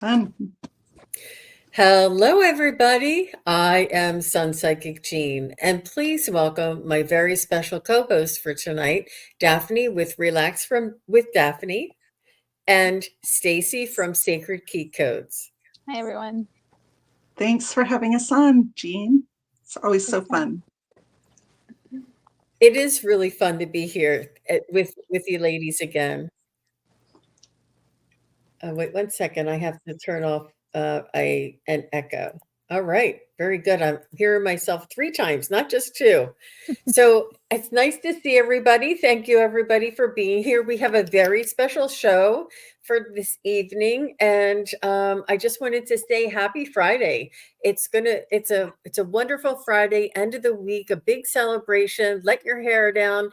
Fun. Hello, everybody. I am SunPsychic Jean, and please welcome my very special co-host for tonight, Daphne with Relax from with Daphne, and Stacey from Sacred Key Codes. Hi, everyone. Thanks for having us on, Jean. It's always so Yeah. fun. It is really fun to be here with you ladies again. Wait 1 second. I have to turn off an echo. All right, very good. I'm hearing myself 3 times, not just two. So it's nice to see everybody. Thank you, everybody, for being here. We have a very special show for this evening, and I just wanted to say Happy Friday. It's a wonderful Friday, end of the week, a big celebration. Let your hair down.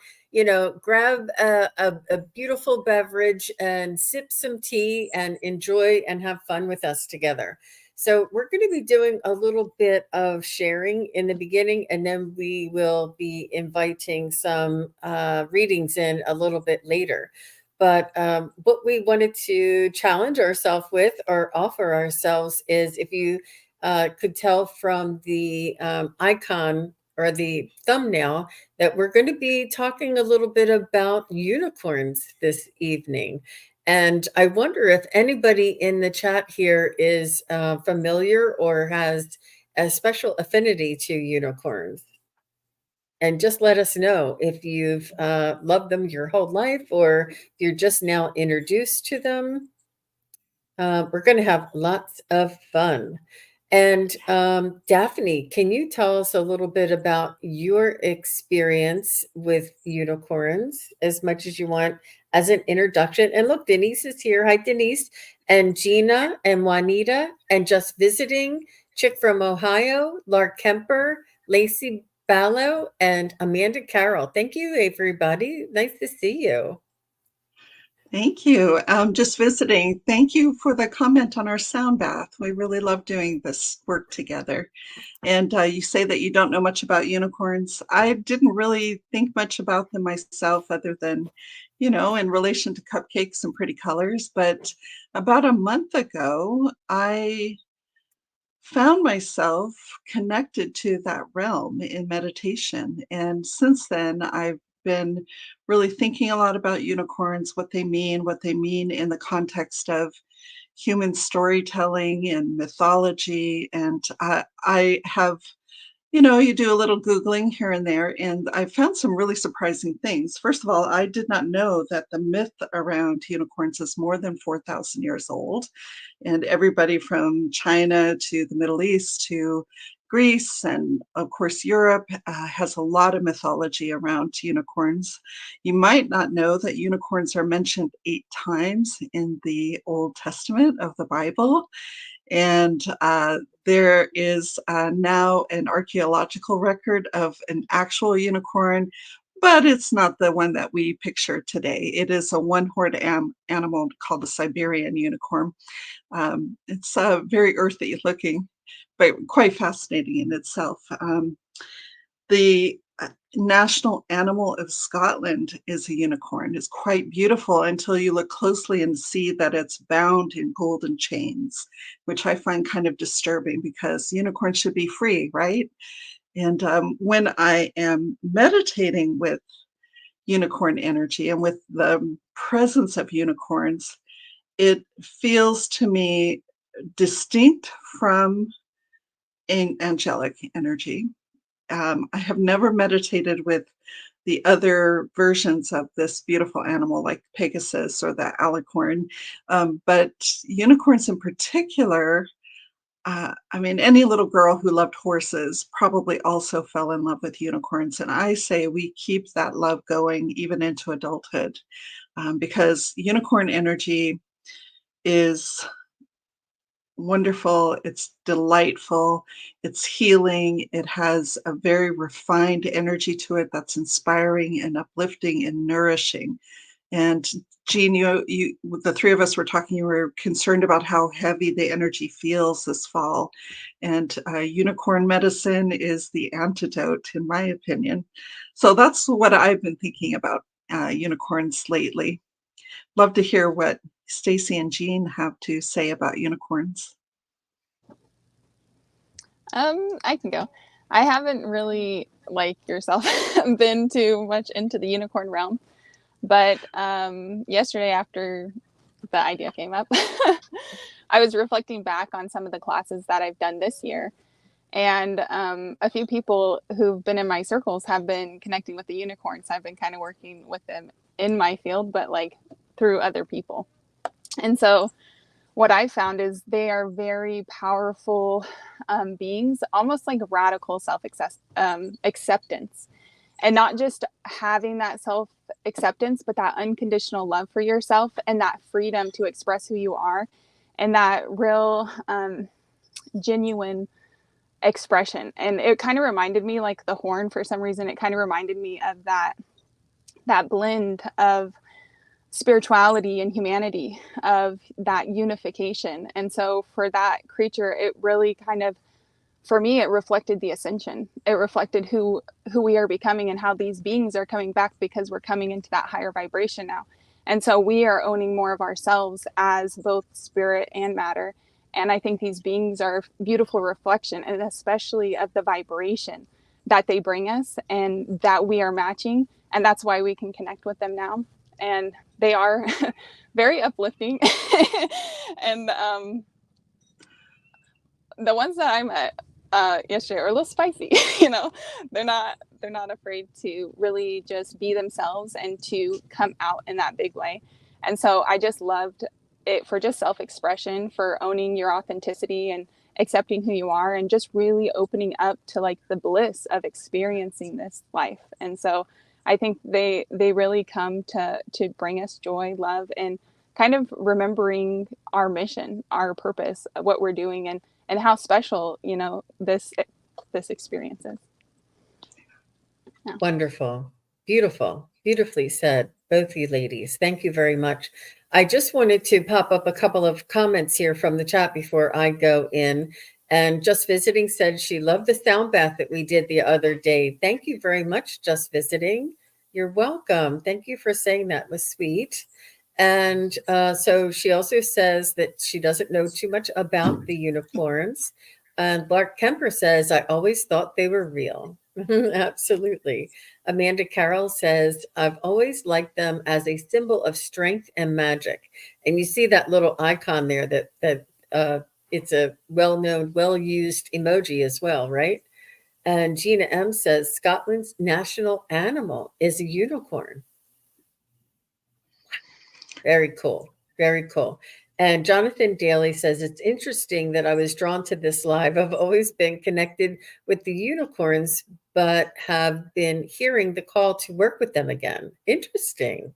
Grab a beautiful beverage and sip some tea and enjoy and have fun with us together. So, we're going to be doing a little bit of sharing in the beginning, and then we will be inviting some readings in a little bit later. But what we wanted to challenge ourselves with or offer ourselves is if you could tell from the icon or the thumbnail that we're going to be talking a little bit about unicorns this evening. And I wonder if anybody in the chat here is familiar or has a special affinity to unicorns. And just let us know if you've loved them your whole life or if you're just now introduced to them. We're going to have lots of fun. And Daphne, can you tell us a little bit about your experience with unicorns as much as you want as an introduction? And look, Denise is here. Hi, Denise. And Gina and Juanita, and just visiting, Chick from Ohio, Lark Kemper, Lacey Ballo, and Amanda Carroll. Thank you, everybody. Nice to see you. Thank you. Just visiting. Thank you for the comment on our sound bath. We really love doing this work together. And you say that you don't know much about unicorns. I didn't really think much about them myself, other than, in relation to cupcakes and pretty colors. But about a month ago, I found myself connected to that realm in meditation. And since then, I've been really thinking a lot about unicorns, what they mean in the context of human storytelling and mythology. And I have you do a little Googling here and there, and I found some really surprising things. First of all, I did not know that the myth around unicorns is more than 4,000 years old. And everybody from China to the Middle East to Greece and, of course, Europe has a lot of mythology around unicorns. You might not know that unicorns are mentioned 8 times in the Old Testament of the Bible. And there is now an archaeological record of an actual unicorn, but it's not the one that we picture today. It is a one-horned animal called the Siberian unicorn. It's very earthy looking, but quite fascinating in itself. The national animal of Scotland is a unicorn. It's quite beautiful until you look closely and see that it's bound in golden chains, which I find kind of disturbing because unicorns should be free, right? And when I am meditating with unicorn energy and with the presence of unicorns, it feels to me distinct from angelic energy. I have never meditated with the other versions of this beautiful animal, like Pegasus or the alicorn, but unicorns in particular. I mean, any little girl who loved horses probably also fell in love with unicorns. And I say we keep that love going even into adulthood, because unicorn energy is wonderful, it's delightful, it's healing, it has a very refined energy to it that's inspiring and uplifting and nourishing. And Jean, the three of us were talking, you were concerned about how heavy the energy feels this fall. And unicorn medicine is the antidote, in my opinion. So that's what I've been thinking about unicorns lately. Love to hear what Stacey and Jean have to say about unicorns. I can go. I haven't really, like yourself, been too much into the unicorn realm, but yesterday after the idea came up, I was reflecting back on some of the classes that I've done this year. And a few people who've been in my circles have been connecting with the unicorns. I've been kind of working with them in my field, but like through other people. And so what I found is they are very powerful beings, almost like radical self acceptance. And not just having that self acceptance, but that unconditional love for yourself and that freedom to express who you are and that real genuine expression. And it kind of reminded me, like the horn, for some reason, it kind of reminded me of that blend of spirituality and humanity, of that unification. And so for that creature, it really kind of, for me, it reflected the ascension. It reflected who we are becoming and how these beings are coming back, because we're coming into that higher vibration now. And so we are owning more of ourselves as both spirit and matter. And I think these beings are a beautiful reflection, and especially of the vibration that they bring us and that we are matching. And that's why we can connect with them now. And they are very uplifting. And the ones that I met yesterday are a little spicy. You know, they're not afraid to really just be themselves and to come out in that big way. And so I just loved it for just self-expression, for owning your authenticity and accepting who you are, and just really opening up to like the bliss of experiencing this life. And so I think they really come to bring us joy, love, and kind of remembering our mission, our purpose, what we're doing, and how special, you know, this experience is. Yeah. Wonderful. Beautiful. Beautifully said, both you ladies. Thank you very much. I just wanted to pop up a couple of comments here from the chat before I go in. And Just Visiting said she loved the sound bath that we did the other day. Thank you very much, Just Visiting. You're welcome. Thank you for saying that. It was sweet. And so she also says that she doesn't know too much about the unicorns. And Clark Kemper says, I always thought they were real. Absolutely. Amanda Carroll says, I've always liked them as a symbol of strength and magic. And you see that little icon there that it's a well-known, well-used emoji as well, right? And Gina M says, Scotland's national animal is a unicorn. Very cool. Very cool. And Jonathan Daly says, it's interesting that I was drawn to this live. I've always been connected with the unicorns, but have been hearing the call to work with them again. Interesting.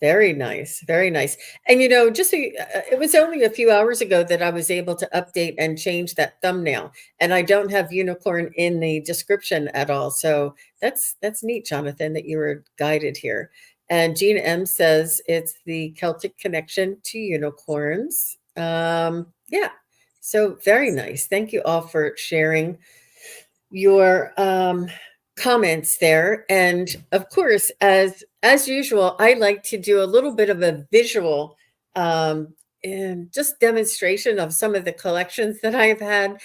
Very nice. Very nice. And, you know, it was only a few hours ago that I was able to update and change that thumbnail. And I don't have unicorn in the description at all. So that's neat, Jonathan, that you were guided here. And Jean M says it's the Celtic connection to unicorns. Yeah. So very nice. Thank you all for sharing your comments there. And of course, as usual, I like to do a little bit of a visual and just demonstration of some of the collections that I've had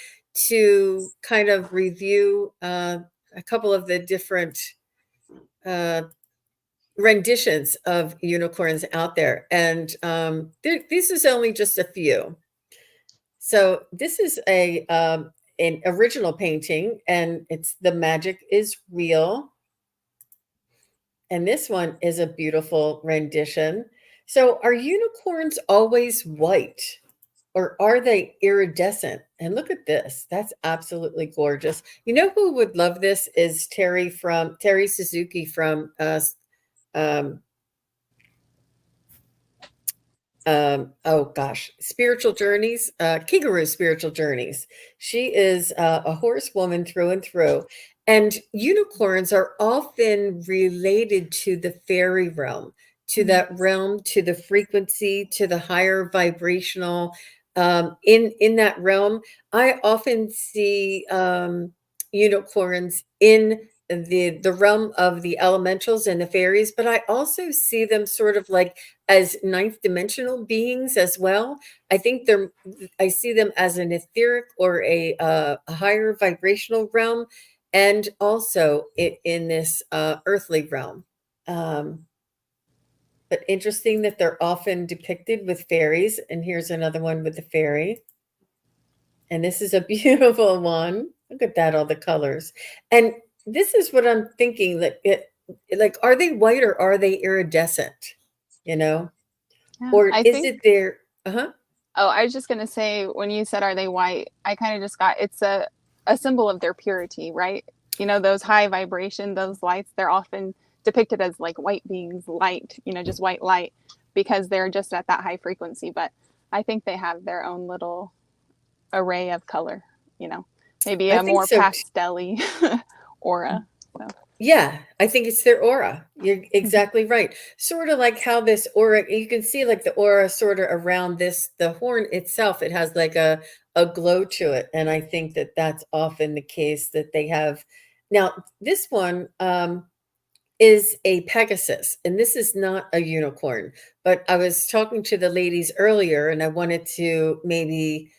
to kind of review a couple of the different renditions of unicorns out there. And this is only just a few. So this is an original painting, and it's The Magic is Real. And this one is a beautiful rendition. So are unicorns always white, or are they iridescent? And look at this. That's absolutely gorgeous. You know who would love this is Terry Suzuki from Spiritual Journeys, Kigaru Spiritual Journeys. She is a horsewoman through and through. And unicorns are often related to the fairy realm, to that realm, to the frequency, to the higher vibrational. In that realm, I often see unicorns in the realm of the elementals and the fairies, but I also see them sort of like as ninth dimensional beings as well. I see them as an etheric or a higher vibrational realm, and also in this earthly realm. But interesting that they're often depicted with fairies. And here's another one with the fairy. And this is a beautiful one. Look at that, all the colors. And this is what I'm thinking, that like, are they white or are they iridescent? You know? Yeah, Or I is think. it their uh-huh. Oh, I was just gonna say, when you said, "Are they white?" I kind of just got, it's a symbol of their purity, right? You know, those high vibration, those lights, they're often depicted as like white beings, light, just white light, because they're just at that high frequency. But I think they have their own little array of color. You know, maybe I a think more so. pastel-y aura. So. Yeah, I think it's their aura. You're exactly right. Sort of like how this aura, you can see like the aura sort of around the horn itself. It has like a glow to it. And I think that that's often the case that they have. Now, this one is a Pegasus, and this is not a unicorn. But I was talking to the ladies earlier, and I wanted to maybe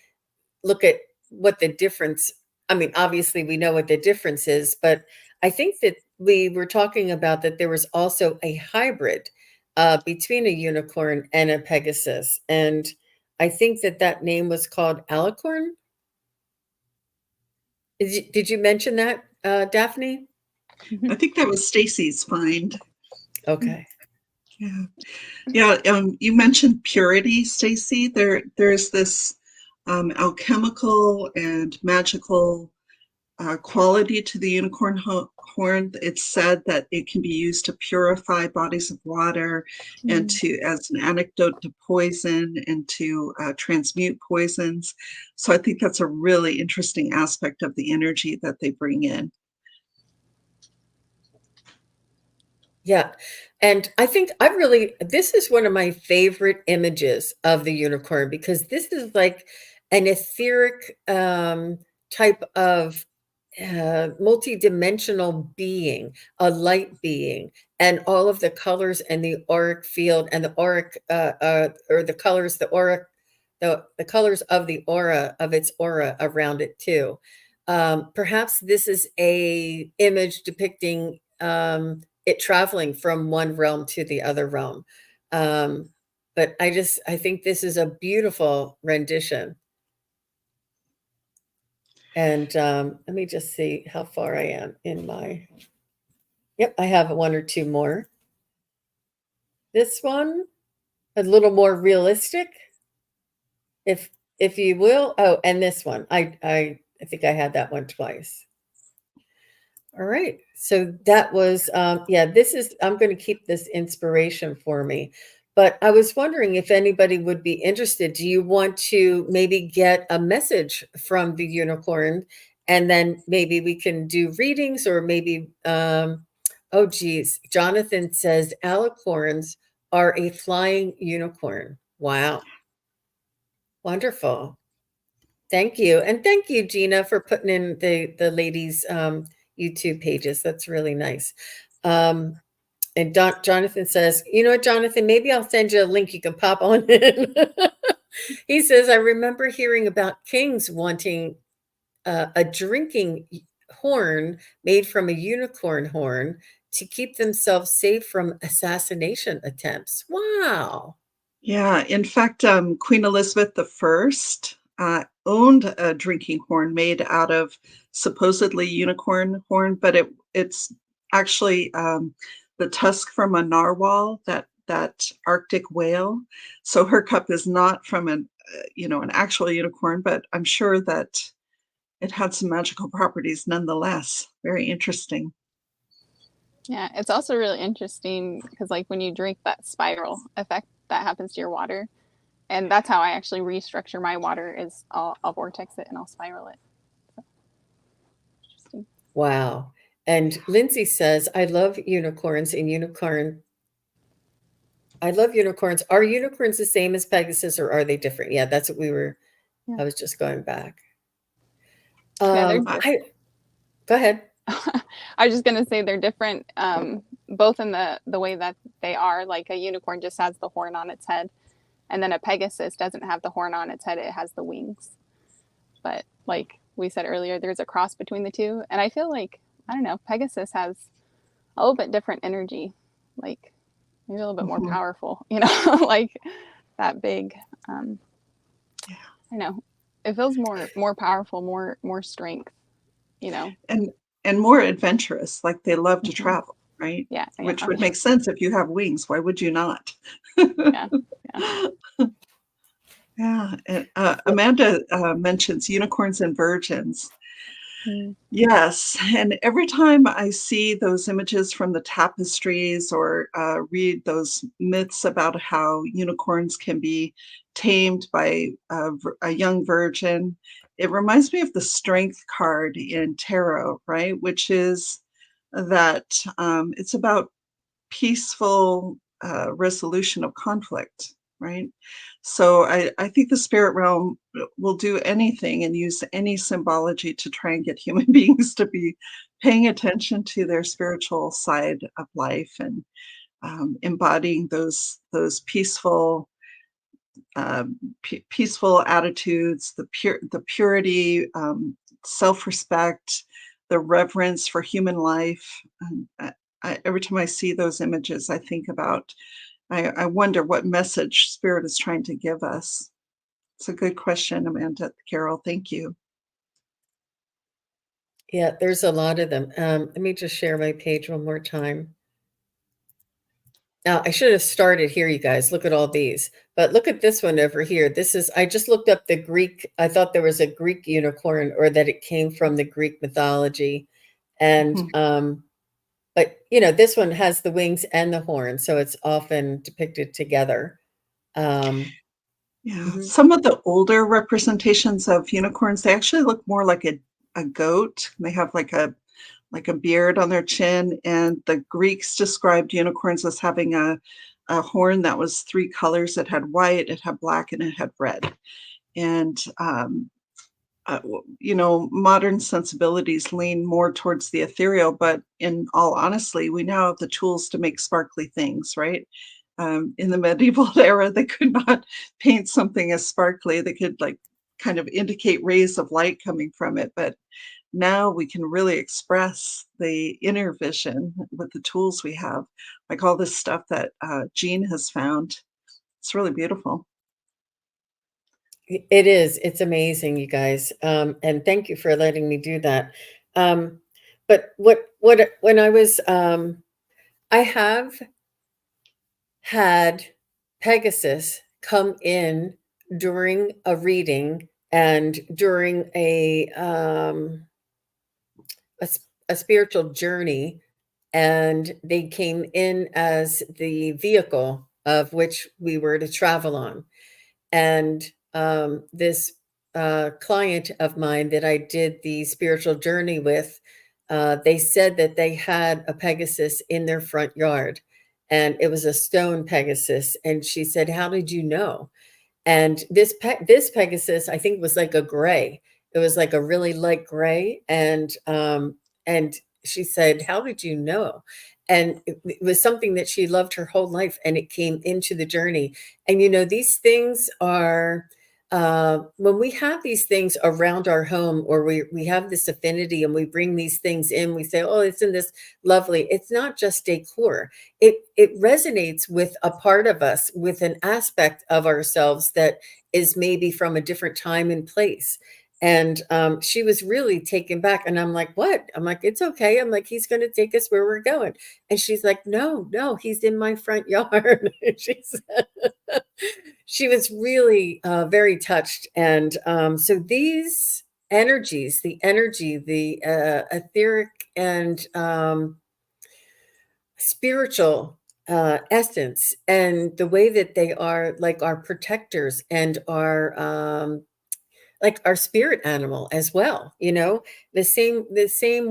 look at what the difference, I mean, obviously we know what the difference is, but I think that we were talking about that there was also a hybrid between a unicorn and a Pegasus. And I think that that name was called alicorn. Did you mention that, Daphne? I think that was Stacey's find. Okay. Yeah. Yeah, you mentioned purity, Stacey. There's this alchemical and magical quality to the unicorn horn. It's said that it can be used to purify bodies of water, and to, as an antidote to poison, and to transmute poisons. So I think that's a really interesting aspect of the energy that they bring in. Yeah. And I think this is one of my favorite images of the unicorn, because this is like an etheric type of multi-dimensional being, a light being, and all of the colors and the auric field and the auric, or the colors, the colors of the aura, of its aura around it too. Perhaps this is a image depicting it traveling from one realm to the other realm. But I think this is a beautiful rendition. And let me just see how far I am in my, yep, I have one or two more. This one, a little more realistic, if you will. Oh, and this one, I think I had that one twice. All right. So that was, yeah, I'm going to keep this inspiration for me. But I was wondering if anybody would be interested. Do you want to maybe get a message from the unicorn, and then maybe we can do readings, or maybe, oh, geez. Jonathan says alicorns are a flying unicorn. Wow. Wonderful. Thank you. And thank you, Gina, for putting in the ladies' YouTube pages. That's really nice. And Jonathan says, you know what, Jonathan, maybe I'll send you a link you can pop on in. He says, I remember hearing about kings wanting a drinking horn made from a unicorn horn to keep themselves safe from assassination attempts. Wow. Yeah, in fact, Queen Elizabeth I owned a drinking horn made out of supposedly unicorn horn, but it's actually the tusk from a narwhal, that Arctic whale. So her cup is not from an actual unicorn, but I'm sure that it had some magical properties nonetheless. Very interesting. Yeah, it's also really interesting because, like, when you drink, that spiral effect that happens to your water, and that's how I actually restructure my water. Is I'll vortex it and I'll spiral it. So, interesting. Wow. And Lindsay says, I love unicorns and unicorn. I love unicorns. Are unicorns the same as Pegasus, or are they different? Yeah, that's what Yeah. I was just going back. Yeah, Go ahead. I was just gonna say they're different, both in the way that they are. Like a unicorn just has the horn on its head, and then a Pegasus doesn't have the horn on its head; it has the wings. But like we said earlier, there's a cross between the two, and I feel like I don't know, Pegasus has a little bit different energy, like maybe a little bit more Mhm. powerful, you know, like that big. Um, Yeah. I know it feels more powerful, more strength, you know. And more adventurous, like they love to Hmm. travel, right? Yeah, yeah, Which oh would yeah, make sense if you have wings. Why would you not? yeah, yeah. Yeah, and, Amanda mentions unicorns and virgins. Mm. Yes, and every time I see those images from the tapestries or read those myths about how unicorns can be tamed by a young virgin, it reminds me of the strength card in tarot, right? Which is that it's about peaceful resolution of conflict, right? So I think the spirit realm will do anything and use any symbology to try and get human beings to be paying attention to their spiritual side of life and embodying those peaceful peaceful attitudes, the purity, self-respect, the reverence for human life. Every time I see those images, I think about, I wonder what message Spirit is trying to give us. It's a good question, Amanda, Carol. Thank you. Yeah, there's a lot of them. Let me just share my page one more time. Now, I should have started here, you guys. Look at all these. But look at this one over here. This is, I just looked up the Greek. I thought there was a Greek unicorn or that it came from the Greek mythology. And, Mhm. but, you know, this one has the wings and the horn. So it's often depicted together. Um, Yeah, mhm. some of the older representations of unicorns, they actually look more like a goat. They have like a beard on their chin, and the Greeks described unicorns as having a horn that was three colors. It had white, it had black, and it had red. And modern sensibilities lean more towards the ethereal, but in all honesty, we now have the tools to make sparkly things, right? In the medieval era, they could not paint something as sparkly. They could like kind of indicate rays of light coming from it, but now we can really express the inner vision with the tools we have, like all this stuff that Jean has found. It's really beautiful. It is. It's amazing, you guys. And thank you for letting me do that. Um, but when I was, I have had Pegasus come in during a reading and during a spiritual journey, and they came in as the vehicle of which we were to travel on. And this client of mine that I did the spiritual journey with, they said that they had a Pegasus in their front yard, and it was a stone Pegasus. And she said, "How did you know?" And this Pegasus, I think, was like a gray. It was like a really light gray, and she said, "How did you know?" And it was something that she loved her whole life, and it came into the journey. And you know, these things are when we have these things around our home, or we have this affinity, and we bring these things in. We say, "Oh, it's in this lovely." It's not just decor. It resonates with a part of us, with an aspect of ourselves that is maybe from a different time and place. And she was really taken back, and I'm like, "What?" I'm like, "It's okay." I'm like, "He's going to take us where we're going." And she's like, "No, he's in my front yard." She said she was really very touched. And so these energies, the energy, the etheric and spiritual essence, and the way that they are like our protectors and our like our spirit animal as well, you know, the same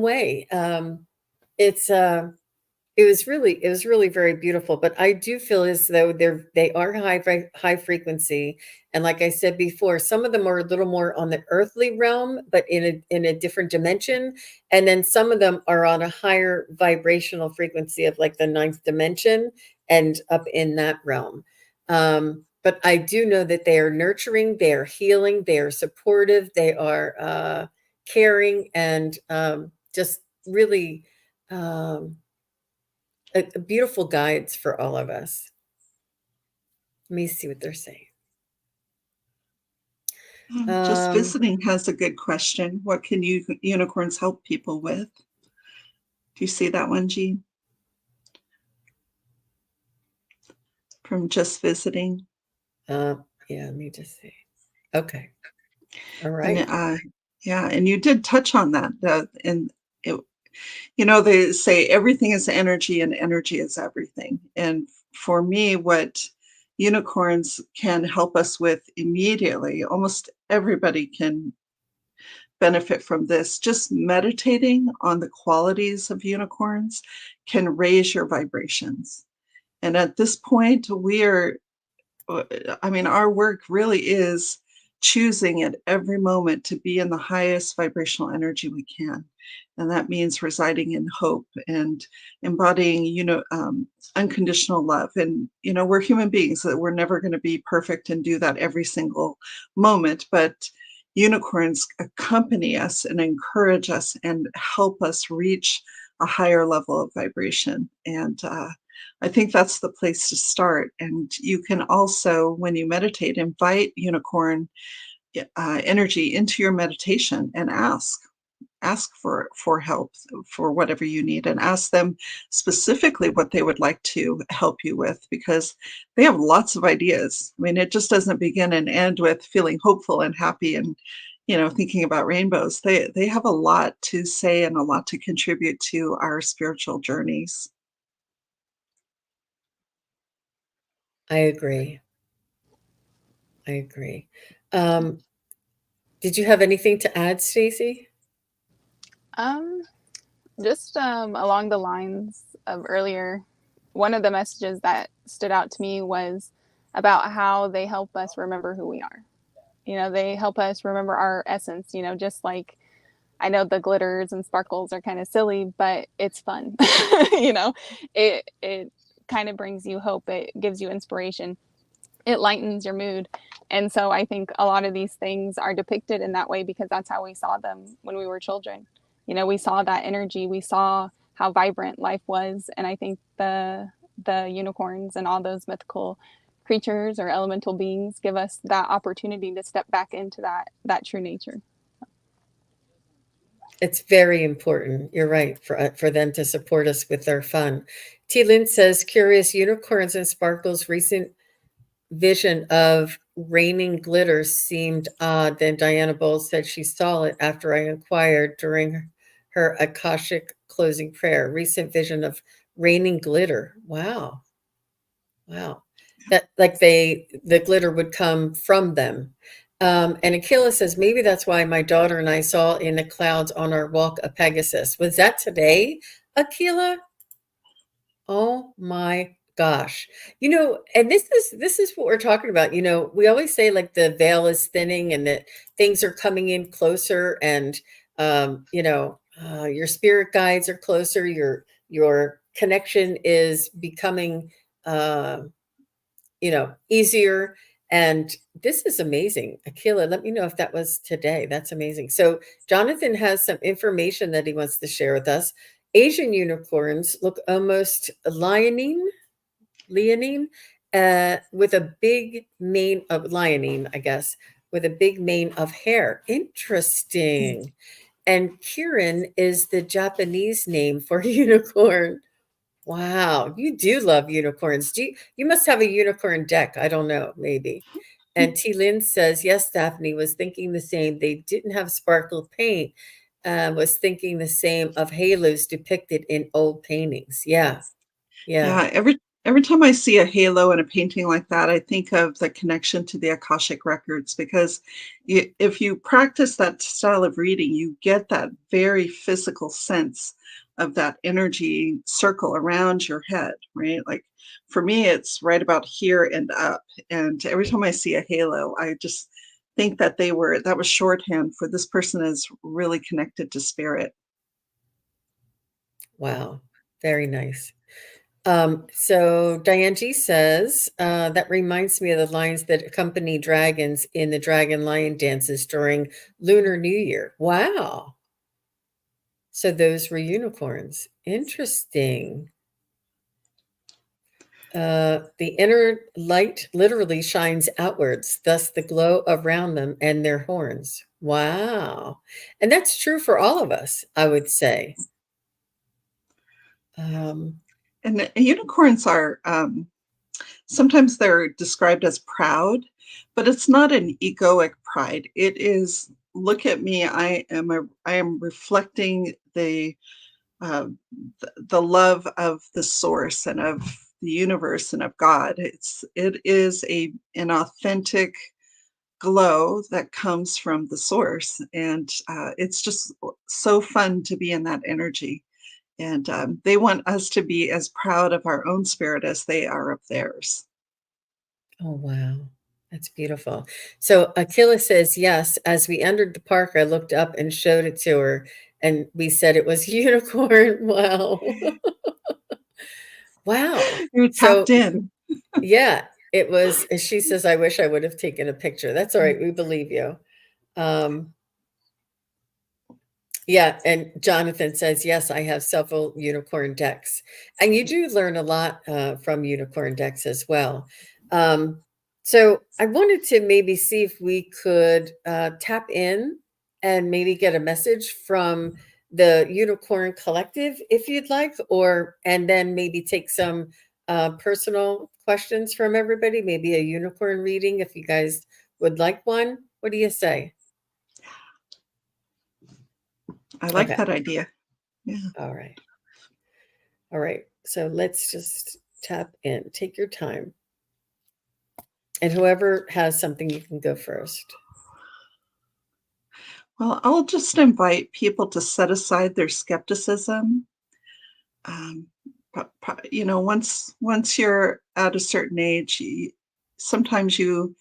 way. It's It was really very beautiful, but I do feel as though they are high frequency, and like I said before, some of them are a little more on the earthly realm, but in a different dimension, and then some of them are on a higher vibrational frequency of like the ninth dimension and up in that realm. But I do know that they are nurturing, they are healing, they are supportive, they are caring, and just really. Beautiful guides for all of us. Let me see what they're saying. Just visiting has a good question. What can unicorns help people with? Do you see that one, Jean? From just visiting. Yeah, let me just see. Okay. All And right. yeah, and you did touch on that. And it, they say everything is energy and energy is everything. And for me, what unicorns can help us with immediately, almost everybody can benefit from this. Just meditating on the qualities of unicorns can raise your vibrations. And at this point, our work really is choosing at every moment to be in the highest vibrational energy we can. And that means residing in hope and embodying, unconditional love. And, we're human beings, that we're never going to be perfect and do that every single moment. But unicorns accompany us and encourage us and help us reach a higher level of vibration. And I think that's the place to start. And you can also, when you meditate, invite unicorn energy into your meditation and ask for help for whatever you need, and ask them specifically what they would like to help you with, because they have lots of ideas. I mean, it just doesn't begin and end with feeling hopeful and happy and thinking about rainbows. They have a lot to say and a lot to contribute to our spiritual journeys. I agree. I agree. Did you have anything to add, Stacey? Just along the lines of earlier, one of the messages that stood out to me was about how they help us remember who we are. They help us remember our essence, just like, I know the glitters and sparkles are kind of silly, but it's fun. It kind of brings you hope. It gives you inspiration. It lightens your mood. And so I think a lot of these things are depicted in that way because that's how we saw them when we were children. We saw that energy. We saw how vibrant life was. And I think the unicorns and all those mythical creatures or elemental beings give us that opportunity to step back into that true nature. It's very important. You're right, for them to support us with their fun. T. Lynn says, curious, unicorns and sparkles recent vision of raining glitter seemed odd. Then Diana Bowles said she saw it after I inquired during her Akashic closing prayer. Recent vision of raining glitter. Wow. That like the glitter would come from them. And Akila says, maybe that's why my daughter and I saw in the clouds on our walk a Pegasus. Was that today, Akila? Oh my gosh. And this is what we're talking about. We always say like the veil is thinning and that things are coming in closer, and your spirit guides are closer, your connection is becoming easier. And this is amazing. Akila, let me know if that was today. That's amazing. So Jonathan has some information that he wants to share with us. Asian unicorns look almost leonine, with a big mane of leonine, I guess, with a big mane of hair. Interesting. And Kirin is the Japanese name for unicorn. Wow, you do love unicorns. You must have a unicorn deck. I don't know, maybe. And T. Lynn says, yes, Daphne was thinking the same. They didn't have sparkle paint. Was thinking the same of halos depicted in old paintings. Yeah. Yeah, every time I see a halo in a painting like that, I think of the connection to the Akashic records, because if you practice that style of reading, you get that very physical sense of that energy circle around your head, right? Like for me, it's right about here and up. And every time I see a halo, I just think that that was shorthand for this person is really connected to spirit. Wow, very nice. So Diane G says, that reminds me of the lines that accompany dragons in the dragon lion dances during Lunar New Year. Wow. So those were unicorns. Interesting. The inner light literally shines outwards, thus the glow around them and their horns. Wow. And that's true for all of us, I would say. And unicorns are sometimes they're described as proud, but it's not an egoic pride. It is, look at me, I am reflecting uh, the love of the source and of the universe and of God. It is an authentic glow that comes from the source, and it's just so fun to be in that energy. And they want us to be as proud of our own spirit as they are of theirs. Oh, wow. That's beautiful. So Akila says, yes, as we entered the park, I looked up and showed it to her, and we said it was unicorn. Wow. Wow. You're So, tapped in. yeah, it was, she says, I wish I would have taken a picture. That's all right. We believe you. Um, yeah, and Jonathan says, yes, I have several unicorn decks. And you do learn a lot from unicorn decks as well. So I wanted to maybe see if we could tap in and maybe get a message from the Unicorn Collective, if you'd like, and then maybe take some personal questions from everybody, maybe a unicorn reading if you guys would like one. What do you say? I like Okay. that idea. Yeah. All right. All right. So let's just tap in. Take your time. And whoever has something, you can go first. Well, I'll just invite people to set aside their skepticism. Once you're at a certain age, sometimes you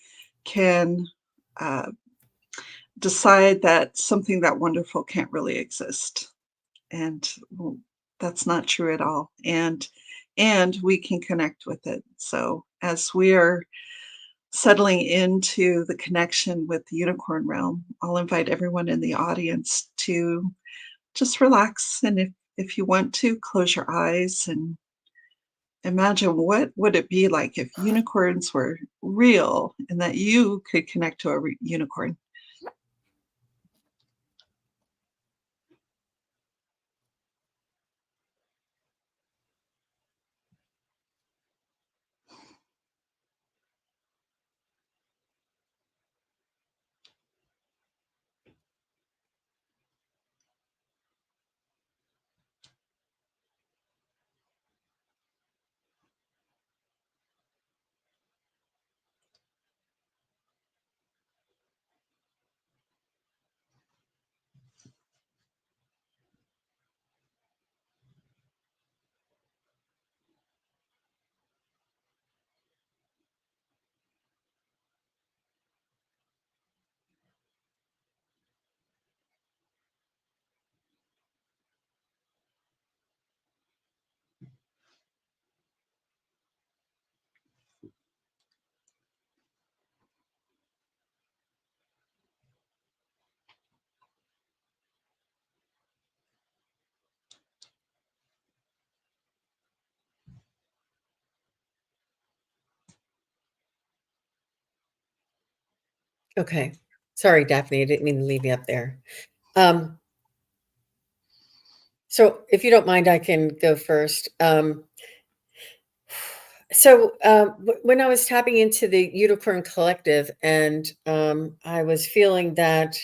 can uh, decide that something that wonderful can't really exist, and well, that's not true at all. And we can connect with it. So as we are settling into the connection with the unicorn realm, I'll invite everyone in the audience to just relax. And if you want to, close your eyes and imagine what would it be like if unicorns were real and that you could connect to a unicorn. Okay. Sorry, Daphne, I didn't mean to leave you up there. So if you don't mind, I can go first. When I was tapping into the Unicorn Collective, and I was feeling that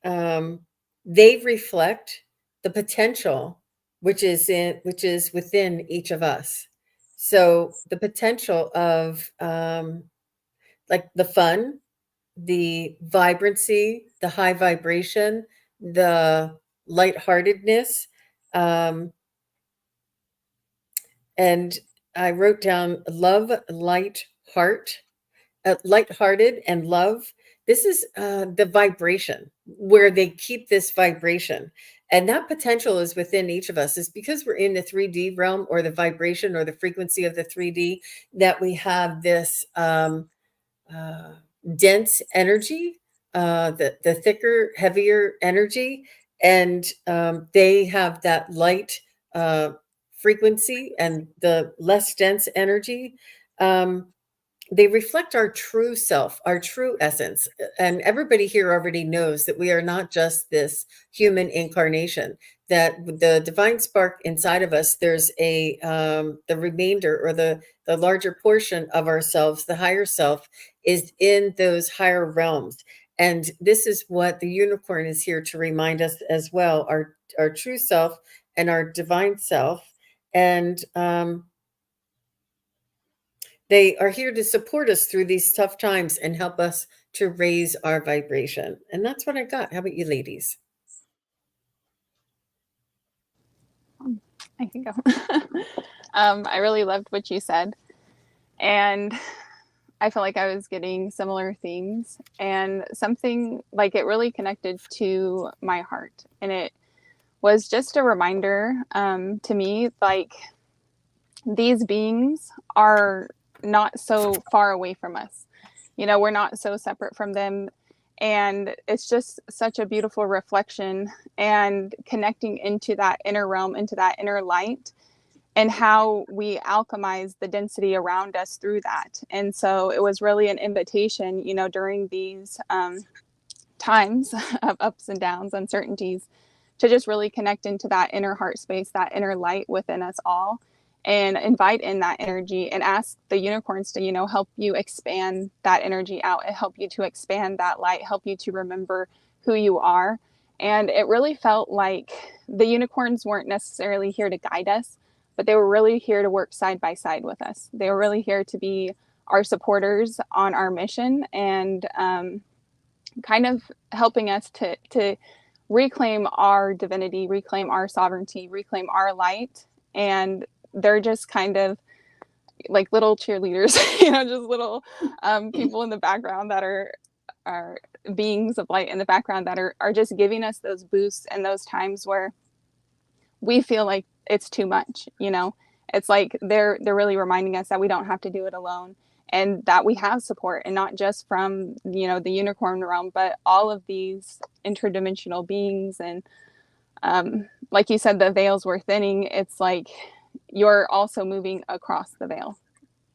they reflect the potential which is within each of us. So the potential of like the fun, the vibrancy, the high vibration, the lightheartedness, um, and I wrote down love, light, heart, lighthearted, and love. This is the vibration where they keep this vibration. And that potential is within each of us. Is because we're in the 3D realm, or the vibration or the frequency of the 3D, that we have this uh, dense energy, the thicker, heavier energy, and they have that light uh, frequency and the less dense energy. Um, they reflect our true self, our true essence. And everybody here already knows that we are not just this human incarnation, that the divine spark inside of us, there's a the remainder, or the larger portion of ourselves, the higher self, is in those higher realms. And this is what the unicorn is here to remind us as well, our true self and our divine self. And they are here to support us through these tough times and help us to raise our vibration. And that's what I got. How about you, ladies? I can go. I really loved what you said. And I felt like I was getting similar themes, and something like it really connected to my heart. And it was just a reminder to me, like, these beings are not so far away from us. You know, we're not so separate from them. And it's just such a beautiful reflection and connecting into that inner realm, into that inner light, and how we alchemize the density around us through that. And so it was really an invitation, you know, during these times of ups and downs, uncertainties, to just really connect into that inner heart space, that inner light within us all, and invite in that energy and ask the unicorns to, you know, help you expand that energy out and help you to expand that light, help you to remember who you are. And it really felt like the unicorns weren't necessarily here to guide us, but they were really here to work side by side with us. They were really here to be our supporters on our mission, and kind of helping us to reclaim our divinity, reclaim our sovereignty, reclaim our light. And they're just kind of like little cheerleaders, you know, just little people in the background that are beings of light in the background that are just giving us those boosts and those times where we feel like it's too much, you know. It's like they're really reminding us that we don't have to do it alone, and that we have support, and not just from, you know, the unicorn realm, but all of these interdimensional beings. And like you said, the veils were thinning. It's like you're also moving across the veil,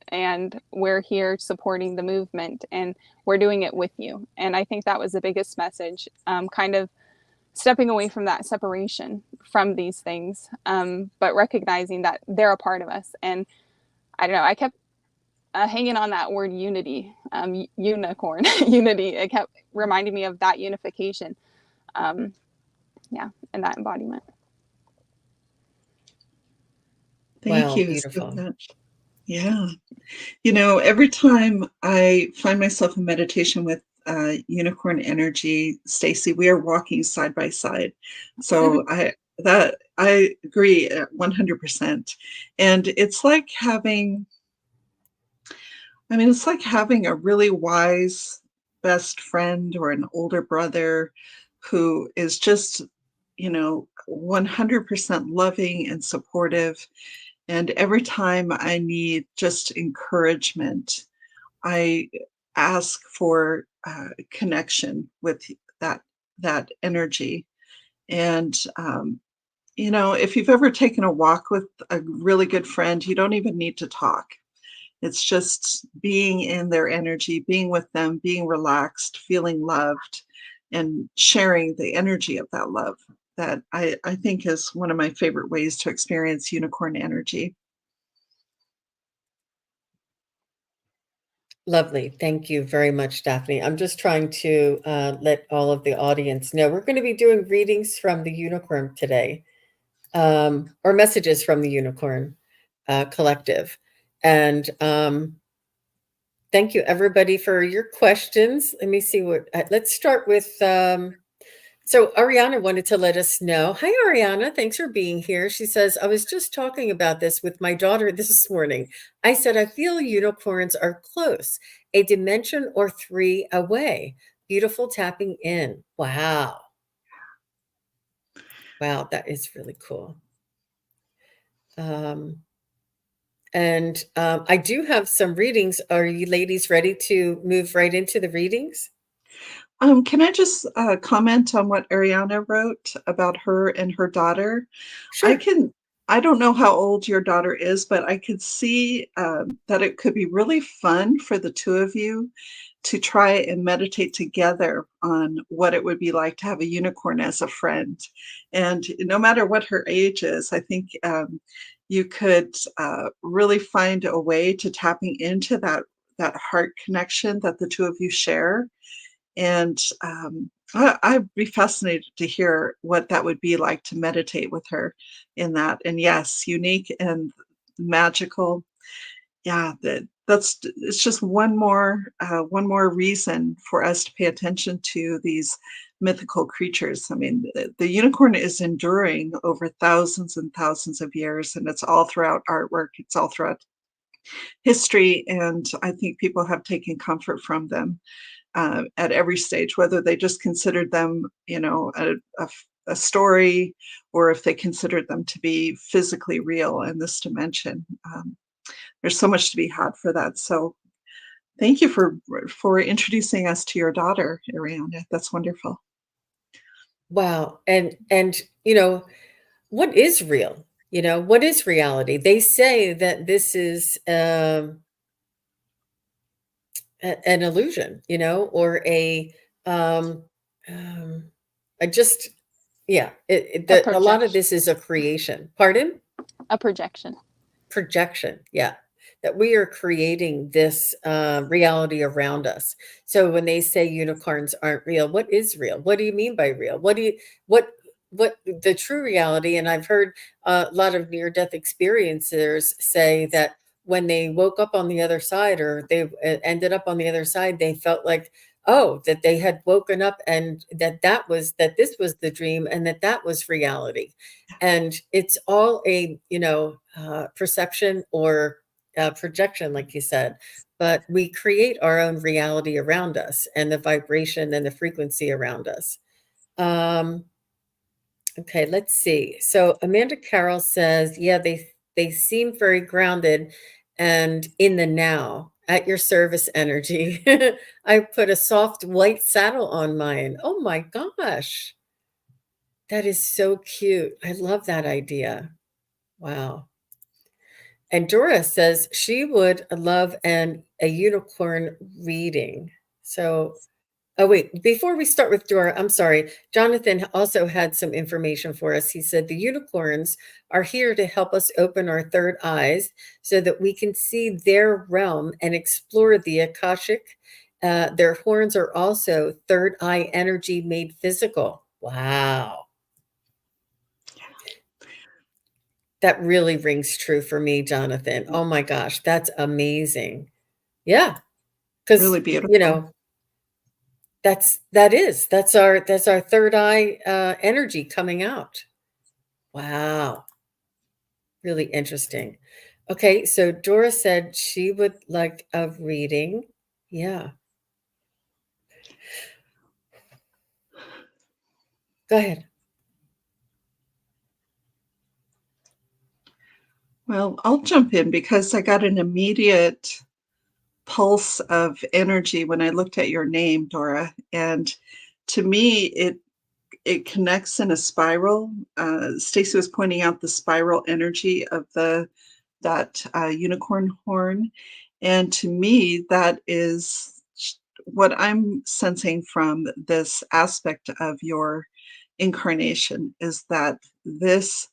and we're here supporting the movement, and we're doing it with you. And I think that was the biggest message, kind of stepping away from that separation from these things, but recognizing that they're a part of us. And I don't know, I kept hanging on that word unity, unicorn, unity. It kept reminding me of that unification, yeah, and that embodiment. Thank Wow, you so beautiful. much. Yeah. You know, every time I find myself in meditation with unicorn energy, Stacey, we are walking side by side. So I agree 100%. And it's like having, I mean, it's like having a really wise best friend or an older brother who is just, you know, 100% loving and supportive. And every time I need just encouragement, I ask for connection with that that energy. And you know, if you've ever taken a walk with a really good friend, you don't even need to talk. It's just being in their energy, being with them, being relaxed, feeling loved, and sharing the energy of that love. That I think is one of my favorite ways to experience unicorn energy. Lovely. Thank you very much, Daphne. I'm just trying to let all of the audience know we're going to be doing readings from the unicorn today, or messages from the unicorn collective. And thank you, everybody, for your questions. Let me see what, let's start with, so Ariana wanted to let us know. Hi, Ariana. Thanks for being here. She says, I was just talking about this with my daughter this morning. I said, I feel unicorns are close, a dimension or 3 away. Beautiful tapping in. Wow. Wow, that is really cool. And I do have some readings. Are you ladies ready to move right into the readings? Can I just comment on what Ariana wrote about her and her daughter? Sure. I don't know how old your daughter is, but I could see that it could be really fun for the two of you to try and meditate together on what it would be like to have a unicorn as a friend. And no matter what her age is, I think you could really find a way to tapping into that heart connection that the two of you share. And I'd be fascinated to hear what that would be like to meditate with her in that. And yes, unique and magical. Yeah, that's it's just one more reason for us to pay attention to these mythical creatures. I mean, the unicorn is enduring over thousands and thousands of years, and it's all throughout artwork. It's all throughout history, and I think people have taken comfort from them at every stage, whether they just considered them, a story, or if they considered them to be physically real in this dimension. There's so much to be had for that. So thank you for introducing us to your daughter, Ariana. That's wonderful. Wow. And what is real? What is reality? They say that this is an illusion, or um, I just, yeah, A a lot of projection. this is a creation. Pardon? A projection. Projection. Yeah. That we are creating this reality around us. So when they say unicorns aren't real, what is real? What do you mean by real? What the true reality? And I've heard a lot of near-death experiencers say that when they woke up on the other side, or they ended up on the other side, they felt like, oh, that they had woken up, and that this was the dream, and that was reality. And it's all a perception or projection, like you said, but we create our own reality around us, and the vibration and the frequency around us. Okay, let's see. So Amanda Carroll says, yeah, they seem very grounded and in the now, at your service, energy. I put a soft white saddle on mine. Oh my gosh. That is so cute. I love that idea. Wow. And Dora says she would love a unicorn reading. So, oh wait, before we start with Dora, I'm sorry. Jonathan also had some information for us. He said the unicorns are here to help us open our third eyes so that we can see their realm and explore the Akashic. Their horns are also third eye energy made physical. Wow. That really rings true for me, Jonathan. Oh my gosh, that's amazing. Yeah, because Really beautiful. that's our third eye energy coming out. Wow, really interesting. Okay, so Dora said she would like a reading. Yeah, go ahead. Well, I'll jump in because I got an immediate pulse of energy when I looked at your name, Dora. And to me, it connects in a spiral. Stacey was pointing out the spiral energy of that unicorn horn, and to me, that is what I'm sensing from this aspect of your incarnation is that this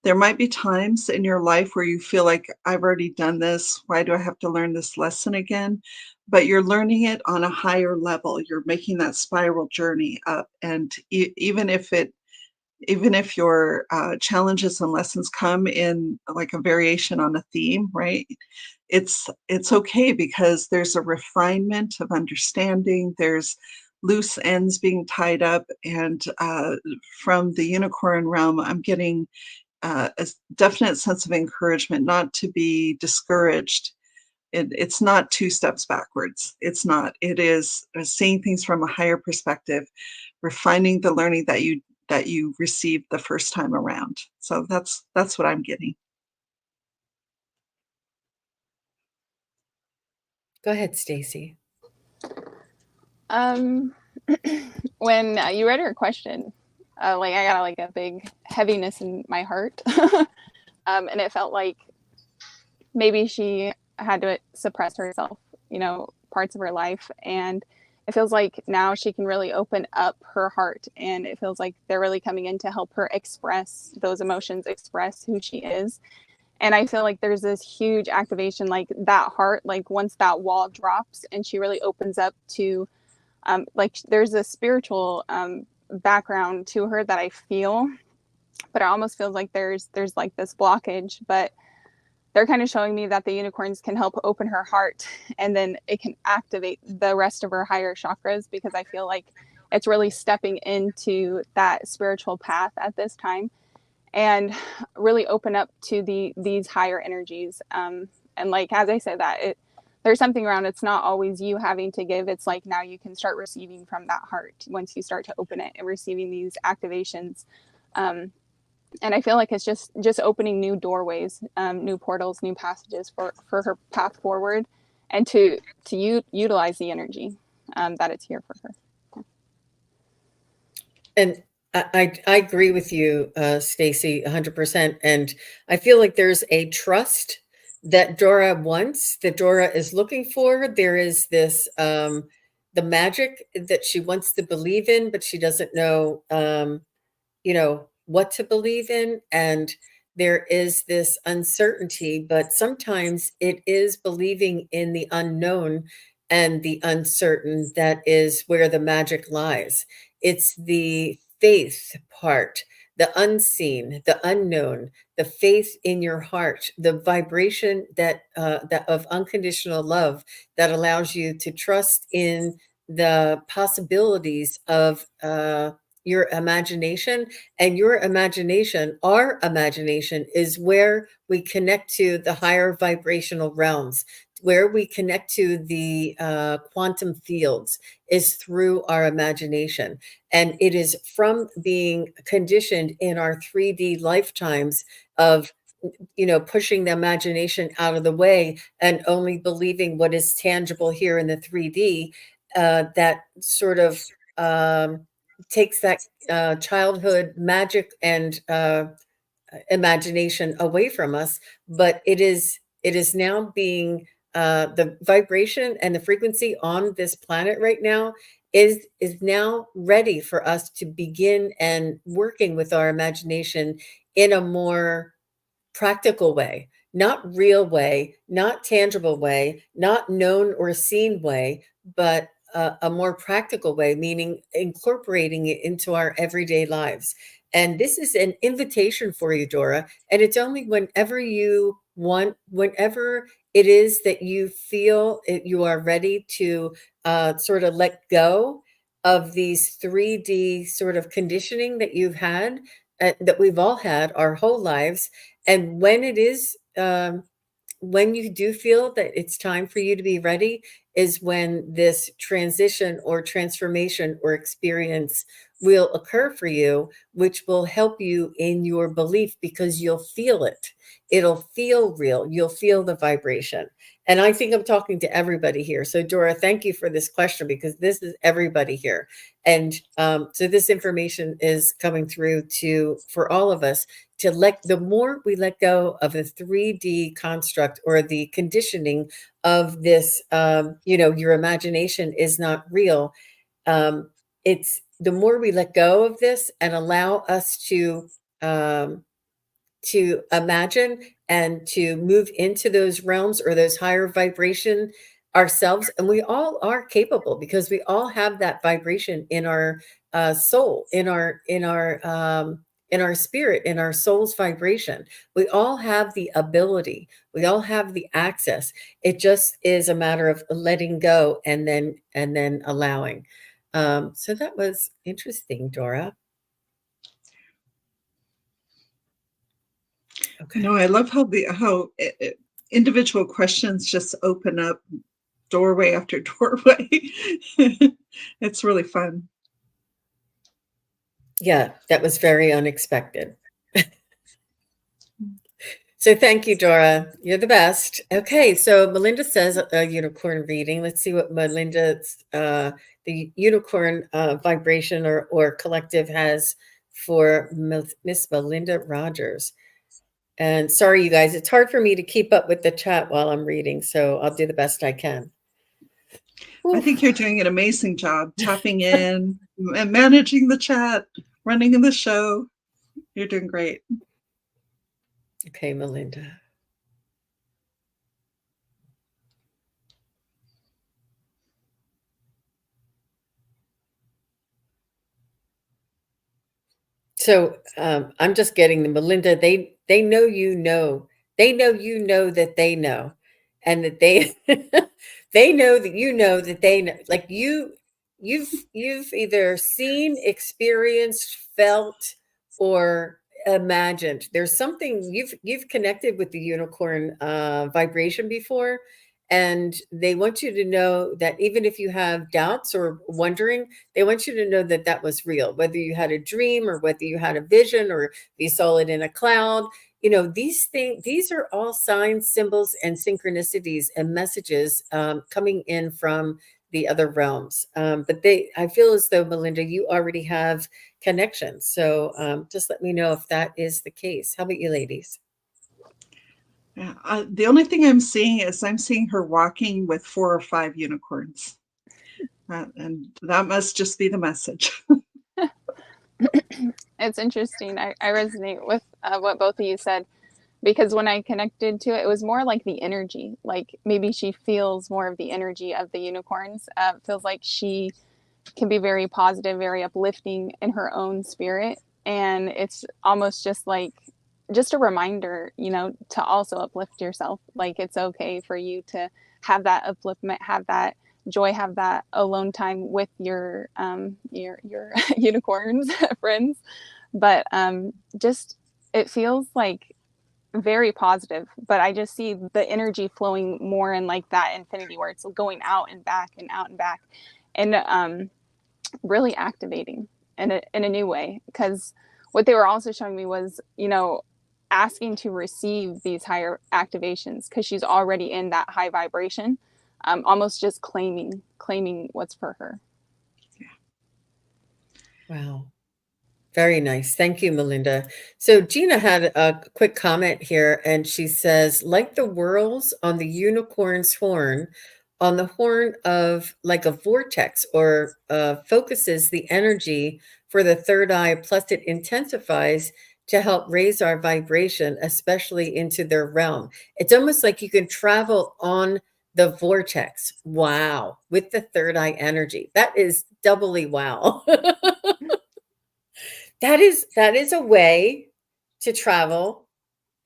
there might be times in your life where you feel like, I've already done this. Why do I have to learn this lesson again? But you're learning it on a higher level. You're making that spiral journey up. And even if your challenges and lessons come in like a variation on a theme, right? it's okay because there's a refinement of understanding. There's loose ends being tied up, and from the unicorn realm, I'm getting a definite sense of encouragement, not to be discouraged. It's not two steps backwards. It's not. It is seeing things from a higher perspective, refining the learning that you received the first time around. So that's what I'm getting. Go ahead, Stacey. Um, when you read her question, like I got like a big heaviness in my heart, and it felt like maybe she had to suppress herself, parts of her life, and it feels like now she can really open up her heart, and it feels like they're really coming in to help her express those emotions, express who she is. And I feel like there's this huge activation, like that heart, like once that wall drops and she really opens up to, like there's a spiritual background to her that I feel, but it almost feels like there's like this blockage. But they're kind of showing me that the unicorns can help open her heart, and then it can activate the rest of her higher chakras, because I feel like it's really stepping into that spiritual path at this time, and really open up to these higher energies. And like as I said, that there's something around, it's not always you having to give. It's like now you can start receiving from that heart once you start to open it and receiving these activations. And I feel like it's just opening new doorways, new portals, new passages for her path forward, and to utilize the energy that it's here for her. And I agree with you, Stacey, 100%. And I feel like there's a trust that Dora wants, that Dora is looking for. There is this, the magic that she wants to believe in, but she doesn't know, what to believe in. And there is this uncertainty, but sometimes it is believing in the unknown and the uncertain that is where the magic lies. It's the faith part, the unseen, the unknown, the faith in your heart, the vibration that of unconditional love that allows you to trust in the possibilities of your imagination. And your imagination, our imagination, is where we connect to the higher vibrational realms, where we connect to the quantum fields, is through our imagination. And it is from being conditioned in our 3D lifetimes of pushing the imagination out of the way and only believing what is tangible here in the 3D, that sort of takes that childhood magic and imagination away from us. But it is now being the vibration and the frequency on this planet right now is now ready for us to begin and working with our imagination in a more practical way, not real way, not tangible way, not known or seen way, but a more practical way, meaning incorporating it into our everyday lives. And this is an invitation for you, Dora. And it's only whenever you want, whenever it is that you feel you are ready to sort of let go of these 3D sort of conditioning that you've had, that we've all had our whole lives. And when it is, when you do feel that it's time for you to be ready, is when this transition or transformation or experience will occur for you, which will help you in your belief, because you'll feel it. It'll feel real. You'll feel the vibration. And I think I'm talking to everybody here. So, Dora, thank you for this question, because this is everybody here. And so this information is coming through for all of us, to the more we let go of the 3D construct or the conditioning of this, your imagination is not real. It's the more we let go of this and allow us to imagine and to move into those realms or those higher vibration ourselves. And we all are capable, because we all have that vibration in our soul, in our in our spirit, in our soul's vibration. We all have the ability. We all have the access. It just is a matter of letting go and then allowing. So that was interesting, Dora. Okay. No, I love how individual questions just open up doorway after doorway. It's really fun. Yeah, that was very unexpected. So thank you, Dora. You're the best. Okay, so Melinda says a unicorn reading. Let's see what Melinda's the unicorn vibration or collective has for Miss Melinda Rogers. And sorry, you guys, it's hard for me to keep up with the chat while I'm reading, so I'll do the best I can. I think you're doing an amazing job tapping in and managing the chat, running the show. You're doing great. Okay, Melinda. So I'm just getting the Melinda. They know you know. They know you know that they know, and that they they know that you know that they know. Like you've either seen, experienced, felt, or imagined. There's something you've connected with the unicorn vibration before, and they want you to know that even if you have doubts or wondering, they want you to know that that was real, whether you had a dream or whether you had a vision or you saw it in a cloud. You know, these things, these are all signs, symbols, and synchronicities and messages coming in from the other realms. But I feel as though, Melinda, you already have connections. So just let me know if that is the case. How about you, ladies? Yeah, the only thing I'm seeing is I'm seeing her walking with 4 or 5 unicorns. And that must just be the message. It's interesting. I resonate with what both of you said, because when I connected to it, it was more like the energy. Like maybe she feels more of the energy of the unicorns. Feels like she can be very positive, very uplifting in her own spirit. And it's almost just like just a reminder, to also uplift yourself. Like it's okay for you to have that upliftment, have that joy, have that alone time with your unicorns friends. But just it feels like very positive, but I just see the energy flowing more in like that infinity where it's going out and back and out and back, and really activating in a new way. Because what they were also showing me was, asking to receive these higher activations, because she's already in that high vibration, almost just claiming what's for her. Wow. Very nice. Thank you, Melinda. So Gina had a quick comment here, and she says, like the whirls on the unicorn's horn, on the horn of like a vortex, or focuses the energy for the third eye, plus it intensifies to help raise our vibration, especially into their realm. It's almost like you can travel on the vortex. Wow. With the third eye energy. That is doubly wow. That is a way to travel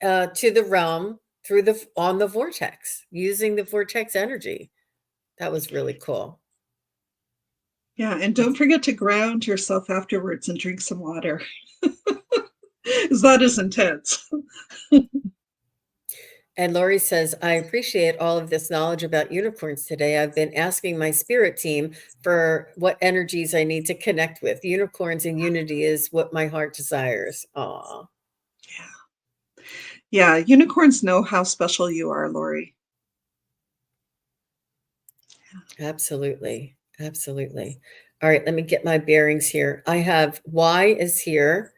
to the realm through on the vortex, using the vortex energy. That was really cool. Yeah, and don't forget to ground yourself afterwards and drink some water. Because that is intense. And Lori says, I appreciate all of this knowledge about unicorns today. I've been asking my spirit team for what energies I need to connect with. Unicorns and unity is what my heart desires. Aw. Yeah, unicorns know how special you are, Lori. Absolutely. Absolutely. All right, let me get my bearings here. I have Y is here.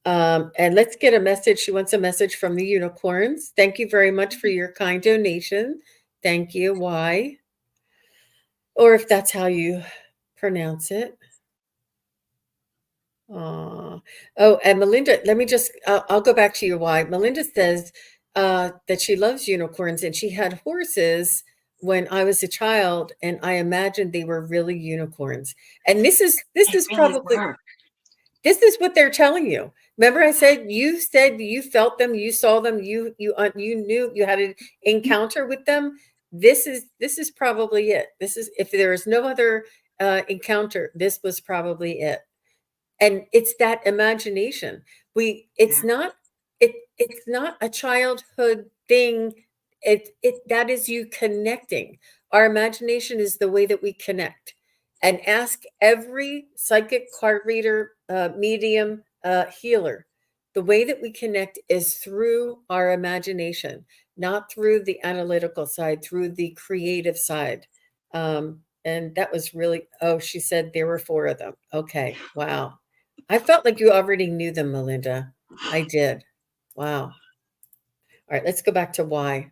And let's get a message. She wants a message from the unicorns. Thank you very much for your kind donation. Thank you, Y. Or if that's how you pronounce it. Oh, and Melinda, let me just, I'll go back to your Y. Melinda says that she loves unicorns, and she had horses when I was a child, and I imagined they were really unicorns. And this is probably, this is what they're telling you. Remember I said you felt them, you saw them, you knew you had an encounter with them. This is probably it. This is, if there is no other encounter, this was probably it. And it's that imagination. It's Yeah. not, it's not a childhood thing. It that is you connecting. Our imagination is the way that we connect. And ask every psychic, card reader, medium, healer. The way that we connect is through our imagination, not through the analytical side, through the creative side. And that was really, oh, she said there were 4 of them. Okay. Wow. I felt like you already knew them, Melinda. I did. Wow. All right, let's go back to why.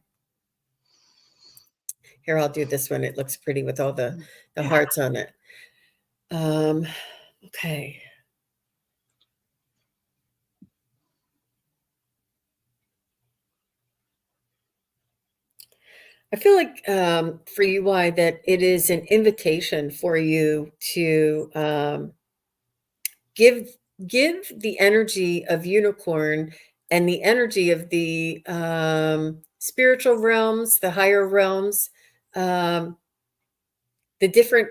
Here, I'll do this one. It looks pretty with all the Yeah. hearts on it. Okay. I feel like for you, why, that it is an invitation for you to give the energy of unicorn and the energy of the spiritual realms, the higher realms, the different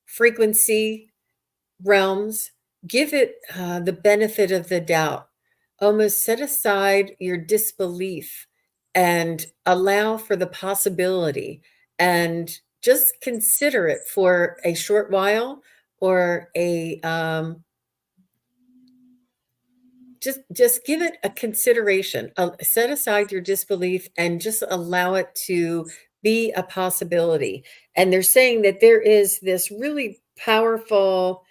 frequency realms. Give it the benefit of the doubt. Almost set aside your disbelief and allow for the possibility, and just consider it for a short while, or a just give it a consideration. Set aside your disbelief and just allow it to be a possibility. And they're saying that there is this really powerful,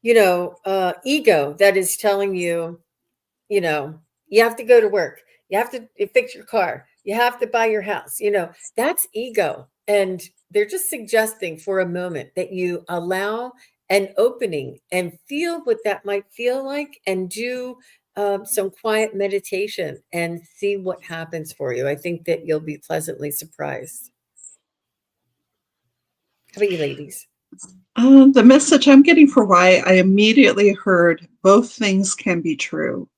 ego that is telling you, you have to go to work, you have to fix your car, you have to buy your house. That's ego. And they're just suggesting for a moment that you allow an opening and feel what that might feel like, and do some quiet meditation and see what happens for you. I think that you'll be pleasantly surprised. How about you, ladies? The message I'm getting for why, I immediately heard both things can be true.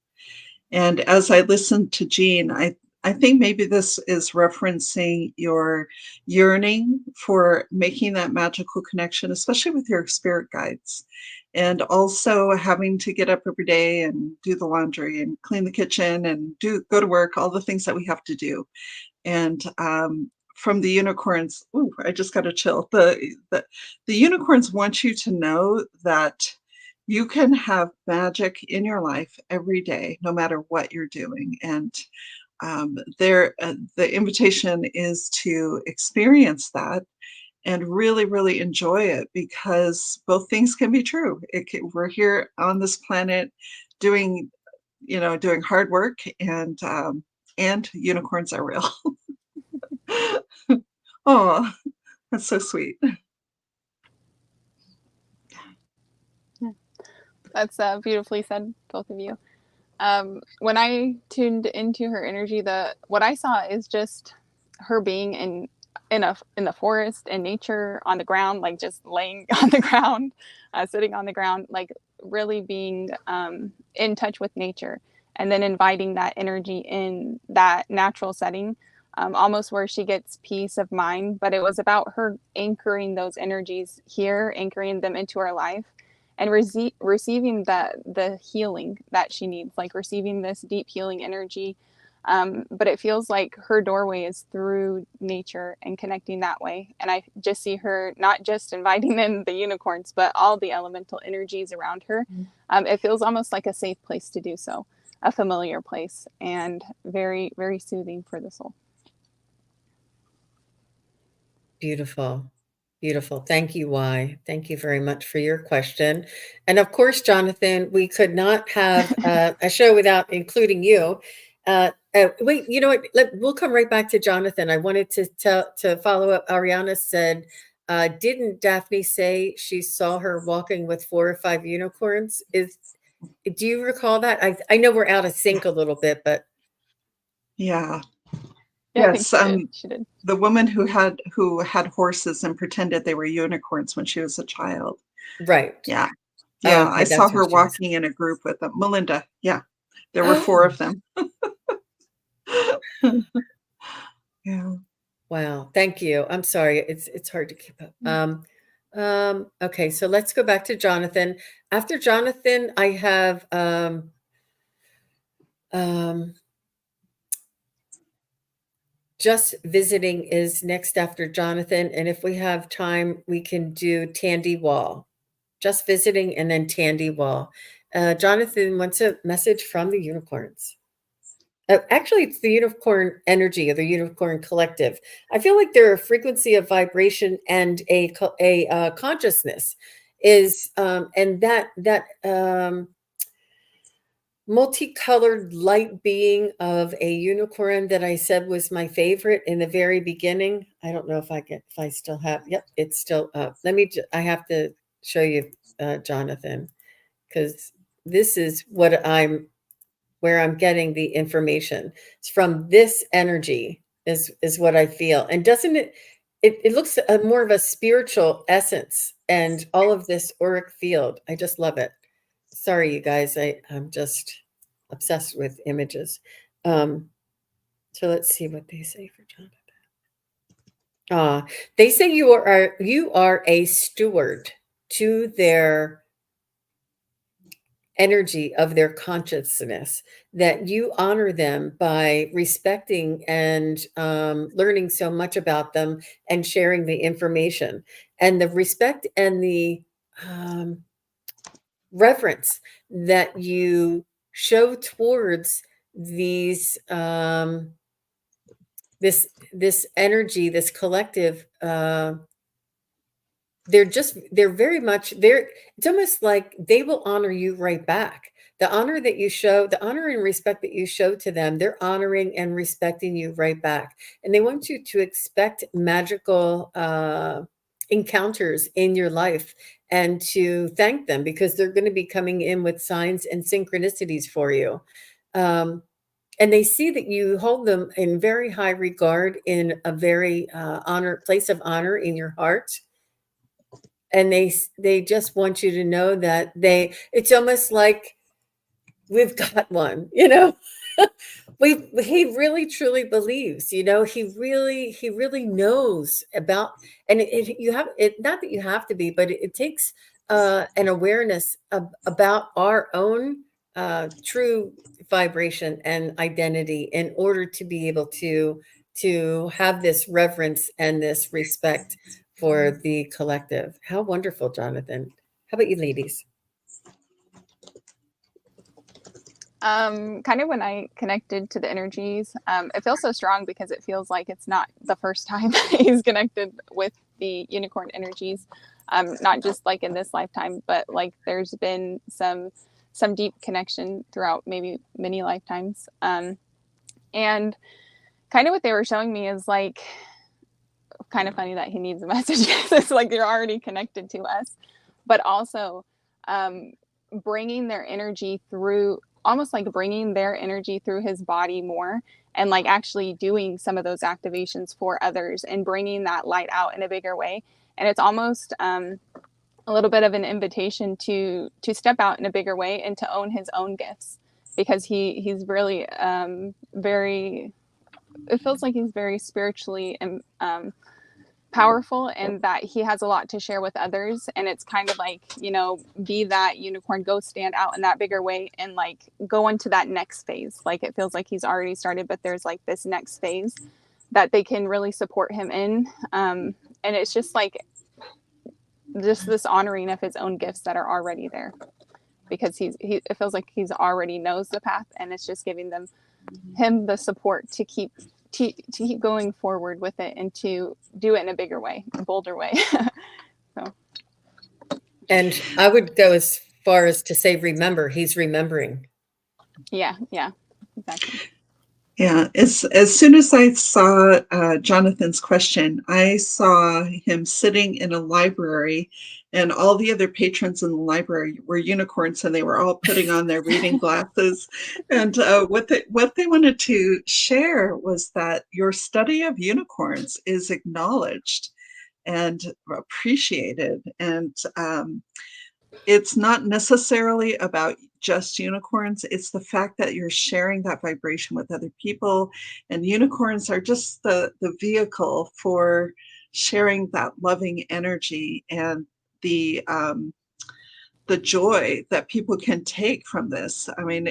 And as I listened to Jean, I think maybe this is referencing your yearning for making that magical connection, especially with your spirit guides, and also having to get up every day and do the laundry and clean the kitchen and go to work, all the things that we have to do. And from the unicorns, ooh, I just got a chill. The unicorns want you to know that you can have magic in your life every day, no matter what you're doing. And the invitation is to experience that and really, really enjoy it, because both things can be true. We're here on this planet doing, doing hard work, and unicorns are real. Oh, that's so sweet. Yeah. That's beautifully said, both of you. When I tuned into her energy, what I saw is just her being in the forest, in nature, on the ground, like just laying on the ground, sitting on the ground, like really being in touch with nature, and then inviting that energy in that natural setting, almost where she gets peace of mind. But it was about her anchoring those energies here, anchoring them into her life, and receiving the healing that she needs, like receiving this deep healing energy. But it feels like her doorway is through nature and connecting that way. And I just see her not just inviting in the unicorns, but all the elemental energies around her. It feels almost like a safe place to do so, a familiar place, and very, very soothing for the soul. Beautiful. Beautiful. Thank you, Y. Thank you very much for your question. And of course, Jonathan, we could not have a show without including you. Wait, you know what? We'll come right back to Jonathan. I wanted to follow up. Ariana said, didn't Daphne say she saw her walking with 4 or 5 unicorns? Do you recall that? I know we're out of sync a little bit, but Yeah. Yeah, Yes. I think she did. The woman who had horses and pretended they were unicorns when she was a child. right. Yeah. Yeah, I Okay, saw that's her what she was. walking in a group with them. Melinda. Yeah, there were four of them. Yeah. Wow, thank you. I'm sorry, it's hard to keep up. Okay, so let's go back to Jonathan. After Jonathan, I have um, just visiting is next after Jonathan, and if we have time, we can do Tandy Wall. Just visiting and then Tandy Wall. Jonathan wants a message from the unicorns. Actually, it's the unicorn energy or the unicorn collective. I feel like they're a frequency of vibration and a consciousness is and that multicolored light being of a unicorn that I said was my favorite in the very beginning. I don't know if I still have. Yep, it's still up. I have to show you, Jonathan, because this is where I'm getting the information. It's from this energy is what I feel. And doesn't it looks more of a spiritual essence and all of this auric field. I just love it. Sorry, you guys. I'm just obsessed with images. So let's see what they say for Jonathan. They say you are a steward to their energy of their consciousness, that you honor them by respecting and learning so much about them and sharing the information, and the respect and the um, reverence that you show towards these this energy, this collective. They're very much there. It's almost like they will honor you right back. The honor that you show, the honor and respect that you show to them, they're honoring and respecting you right back. And they want you to expect magical encounters in your life and to thank them, because they're going to be coming in with signs and synchronicities for you. Um, and they see that you hold them in very high regard, in a very place of honor in your heart, and they just want you to know that it's almost like we've got one, he really truly believes, he really knows about. And you have it, not that you have to be, but it takes an awareness about our own true vibration and identity in order to be able to have this reverence and this respect for the collective. How wonderful, Jonathan. How about you, ladies? Kind of when I connected to the energies, it feels so strong because it feels like it's not the first time he's connected with the unicorn energies. Not just like in this lifetime, but like there's been some deep connection throughout maybe many lifetimes. And kind of what they were showing me is like kind of funny that he needs a message. It's like you're already connected to us, but also bringing their energy through, almost like bringing their energy through his body more, and like actually doing some of those activations for others and bringing that light out in a bigger way. And it's almost a little bit of an invitation to step out in a bigger way and to own his own gifts, because he's really very, it feels like he's very spiritually powerful, and that he has a lot to share with others. And it's kind of like, be that unicorn, go stand out in that bigger way and like go into that next phase. Like it feels like he's already started, but there's like this next phase that they can really support him in. And it's just like just this honoring of his own gifts that are already there, because it feels like he's already knows the path, and it's just giving him the support to keep going forward with it and to do it in a bigger way, a bolder way. So, and I would go as far as to say, remember, he's remembering. Yeah, exactly. Yeah, as soon as I saw Jonathan's question, I saw him sitting in a library, and all the other patrons in the library were unicorns, and they were all putting on their reading glasses. And what they wanted to share was that your study of unicorns is acknowledged and appreciated, and it's not necessarily about just unicorns. It's the fact that you're sharing that vibration with other people, and unicorns are just the vehicle for sharing that loving energy and the joy that people can take from this. I mean,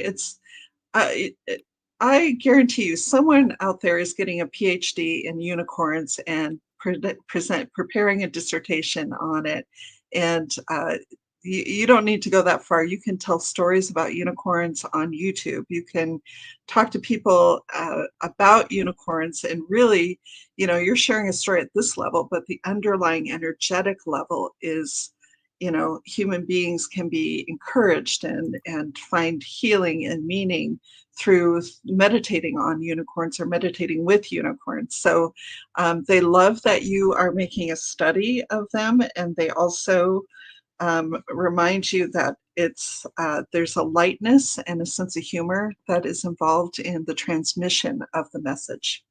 I guarantee you, someone out there is getting a PhD in unicorns and preparing a dissertation on it. And you don't need to go that far. You can tell stories about unicorns on YouTube. You can talk to people about unicorns, and really, you're sharing a story at this level, but the underlying energetic level is, human beings can be encouraged and find healing and meaning through meditating on unicorns or meditating with unicorns. So they love that you are making a study of them, and they also remind you that there's a lightness and a sense of humor that is involved in the transmission of the message.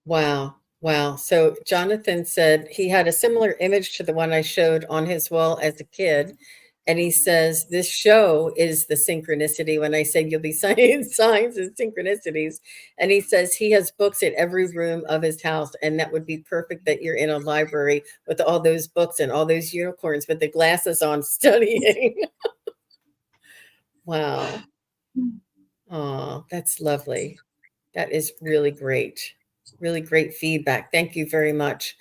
Wow. Wow. So Jonathan said he had a similar image to the one I showed on his wall as a kid. And he says, this show is the synchronicity when I said you'll be signing signs and synchronicities. And he says he has books in every room of his house. And that would be perfect that you're in a library with all those books and all those unicorns with the glasses on studying. Wow. Oh, that's lovely. That is really great. Really great feedback. Thank you very much.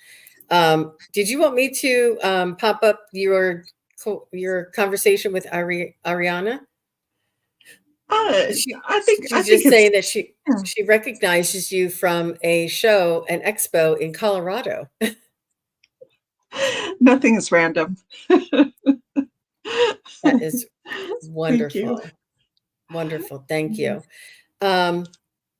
Did you want me to pop up your conversation with Ariana? She's just saying that she recognizes you from a show, an expo in Colorado. Nothing is random. That is wonderful. Thank you. Wonderful. Thank you.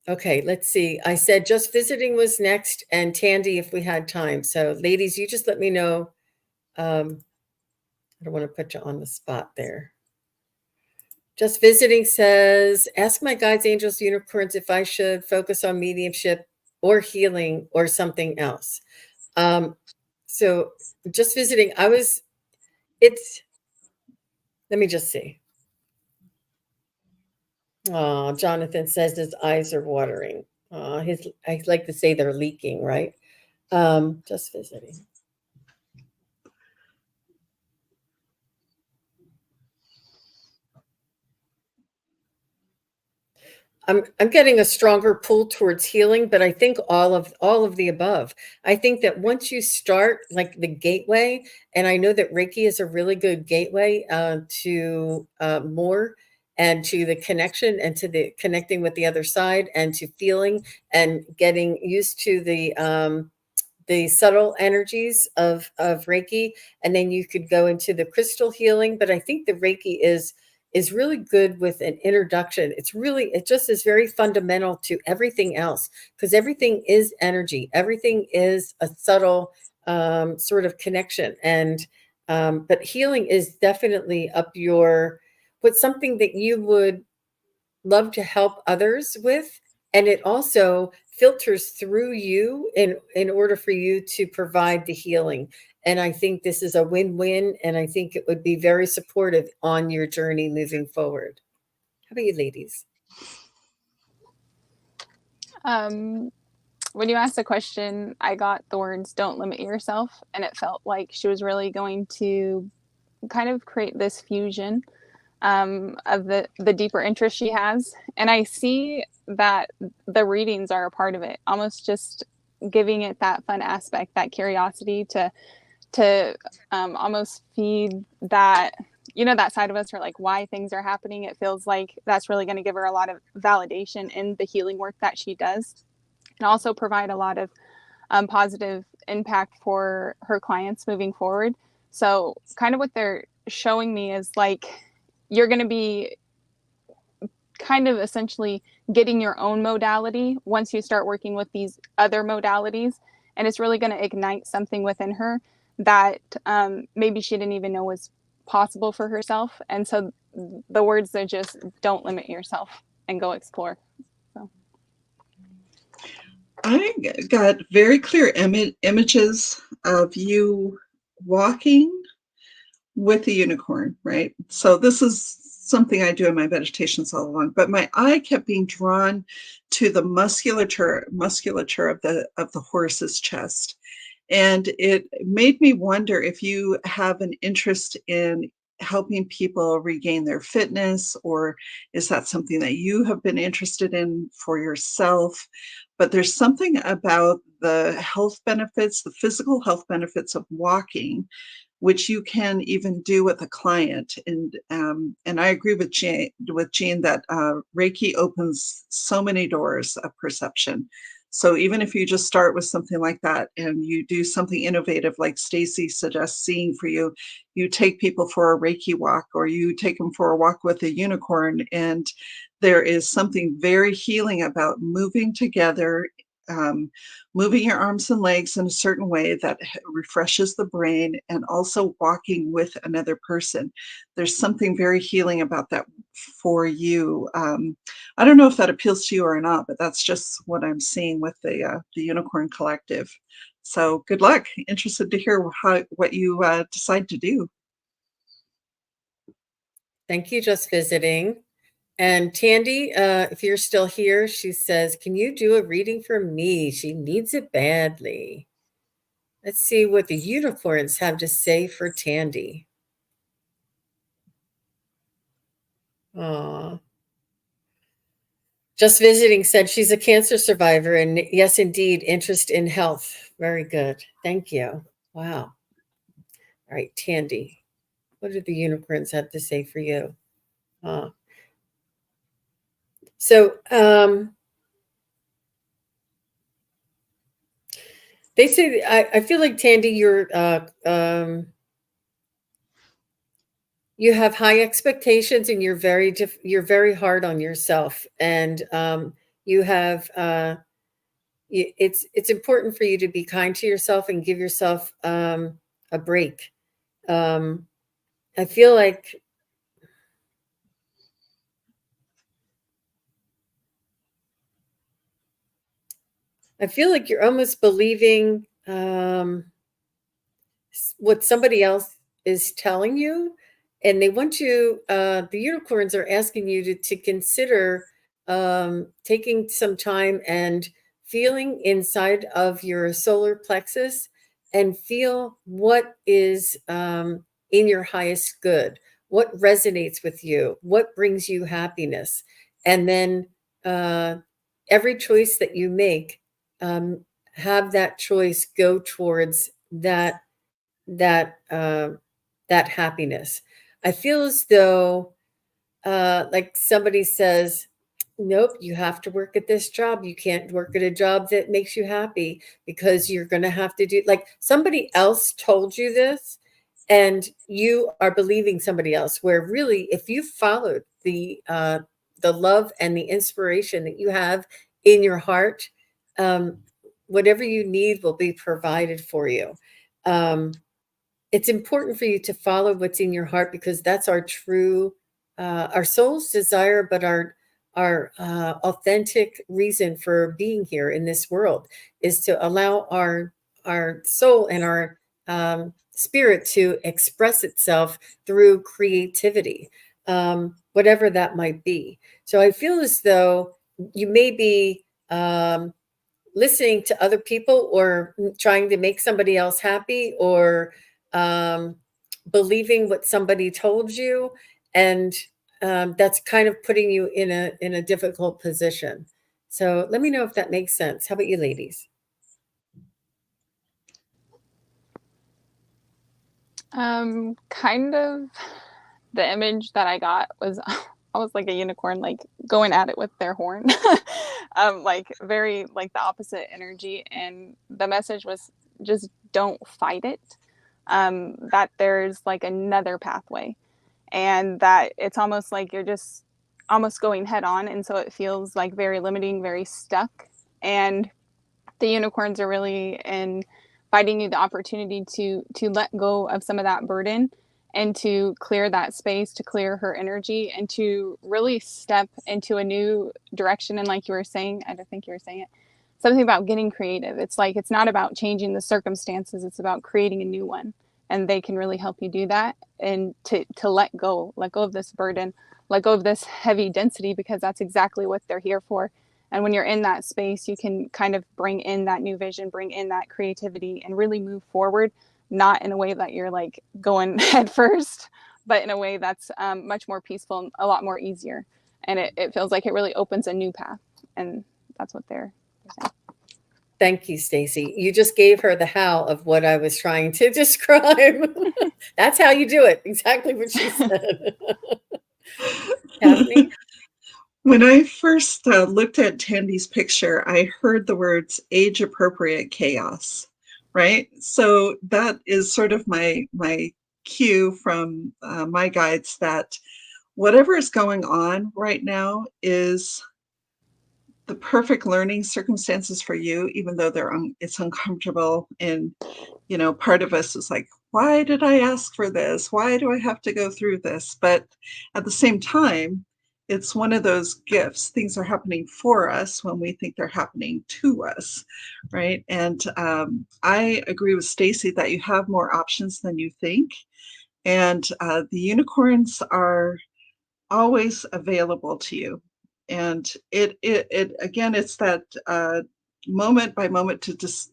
Okay, let's see. I said just visiting was next, and Tandy if we had time. So ladies, you just let me know. I don't want to put you on the spot there. Just visiting says, ask my guides, angels, unicorns if I should focus on mediumship or healing or something else. So just visiting, let me just see. Oh, Jonathan says his eyes are watering. I like to say they're leaking, right? Just visiting. I'm getting a stronger pull towards healing, but I think all of the above. I think that once you start, like the gateway, and I know that Reiki is a really good gateway to more, and to the connection, and to the connecting with the other side, and to feeling and getting used to the subtle energies of Reiki, and then you could go into the crystal healing. But I think the Reiki is really good with an introduction. It just is very fundamental to everything else, because everything is energy. Everything is a subtle sort of connection. And but healing is definitely what's something that you would love to help others with. And it also filters through you in order for you to provide the healing. And I think this is a win-win, and I think it would be very supportive on your journey moving forward. How about you, ladies? When you asked the question, I got the words "don't limit yourself," and it felt like she was really going to kind of create this fusion of the deeper interest she has. And I see that the readings are a part of it, almost just giving it that fun aspect, that curiosity to almost feed that, that side of us, or like why things are happening. It feels like that's really going to give her a lot of validation in the healing work that she does, and also provide a lot of positive impact for her clients moving forward. So kind of what they're showing me is like, you're going to be kind of essentially getting your own modality once you start working with these other modalities. And it's really going to ignite something within her that maybe she didn't even know was possible for herself. And so the words are just, don't limit yourself and go explore. So I got very clear images of you walking with a unicorn, right? So this is something I do in my meditations all along, but my eye kept being drawn to the musculature of the horse's chest. And it made me wonder if you have an interest in helping people regain their fitness, or is that something that you have been interested in for yourself? But there's something about the health benefits, the physical health benefits of walking, which you can even do with a client. And I agree with Jean that Reiki opens so many doors of perception. So even if you just start with something like that and you do something innovative, like Stacey suggests seeing for you, you take people for a Reiki walk, or you take them for a walk with a unicorn. And there is something very healing about moving together, um, moving your arms and legs in a certain way that refreshes the brain, and also walking with another person. There's something very healing about that for you. I don't know if that appeals to you or not, but that's just what I'm seeing with the Unicorn Collective. So good luck. Interested to hear what you decide to do. Thank you, Just Visiting. And Tandy, if you're still here, she says, can you do a reading for me? She needs it badly. Let's see what the unicorns have to say for Tandy. Aw. Just Visiting said she's a cancer survivor, and yes, indeed, interest in health. Very good. Thank you. Wow. All right, Tandy, what do the unicorns have to say for you? So they say, I feel like, Tandy, you have high expectations, and you're very hard on yourself, and you have it's important for you to be kind to yourself and give yourself a break. I feel like you're almost believing what somebody else is telling you, and they want you. The unicorns are asking you to consider taking some time and feeling inside of your solar plexus and feel what is in your highest good, what resonates with you, what brings you happiness, and then every choice that you make, have that choice go towards that that happiness. I feel as though like somebody says, nope, you have to work at this job. You can't work at a job that makes you happy, because you're going to have to do, like, somebody else told you this, and you are believing somebody else, where really, if you followed the love and the inspiration that you have in your heart, um, whatever you need will be provided for you. It's important for you to follow what's in your heart, because that's our true, our soul's desire, but our authentic reason for being here in this world is to allow our soul and our spirit to express itself through creativity, whatever that might be. So I feel as though you may be listening to other people, or trying to make somebody else happy, or um, believing what somebody told you, and that's kind of putting you in a difficult position. So let me know if that makes sense. How about you, ladies? Kind of the image that I got was almost like a unicorn, like going at it with their horn. Like very like the opposite energy. And the message was just don't fight it. That there's like another pathway, and that it's almost like you're just almost going head on. And so it feels like very limiting, very stuck. And the unicorns are really inviting you the opportunity to let go of some of that burden, and to clear that space, to clear her energy, and to really step into a new direction. And like you were saying, I don't think you were saying it, something about getting creative. It's like it's not about changing the circumstances, it's about creating a new one. and they can really help you do that, and to let go of this burden, let go of this heavy density, because that's exactly what they're here for. And when you're in that space, you can kind of bring in that new vision, bring in that creativity, and really move forward, not in a way that you're like going head first, but in a way that's much more peaceful and a lot more easier. And it feels like it really opens a new path. And that's what they're saying. Thank you, Stacey. You just gave her the how of what I was trying to describe. That's how you do it. Exactly what she said. Daphne? When I first looked at Tandy's picture, I heard the words age appropriate chaos, right? So that is sort of my cue from my guides that whatever is going on right now is the perfect learning circumstances for you, even though it's uncomfortable. And, part of us is like, why did I ask for this? Why do I have to go through this? But at the same time, it's one of those gifts. Things are happening for us when we think they're happening to us, right? And I agree with Stacey that you have more options than you think. And the unicorns are always available to you. And it again, it's that moment by moment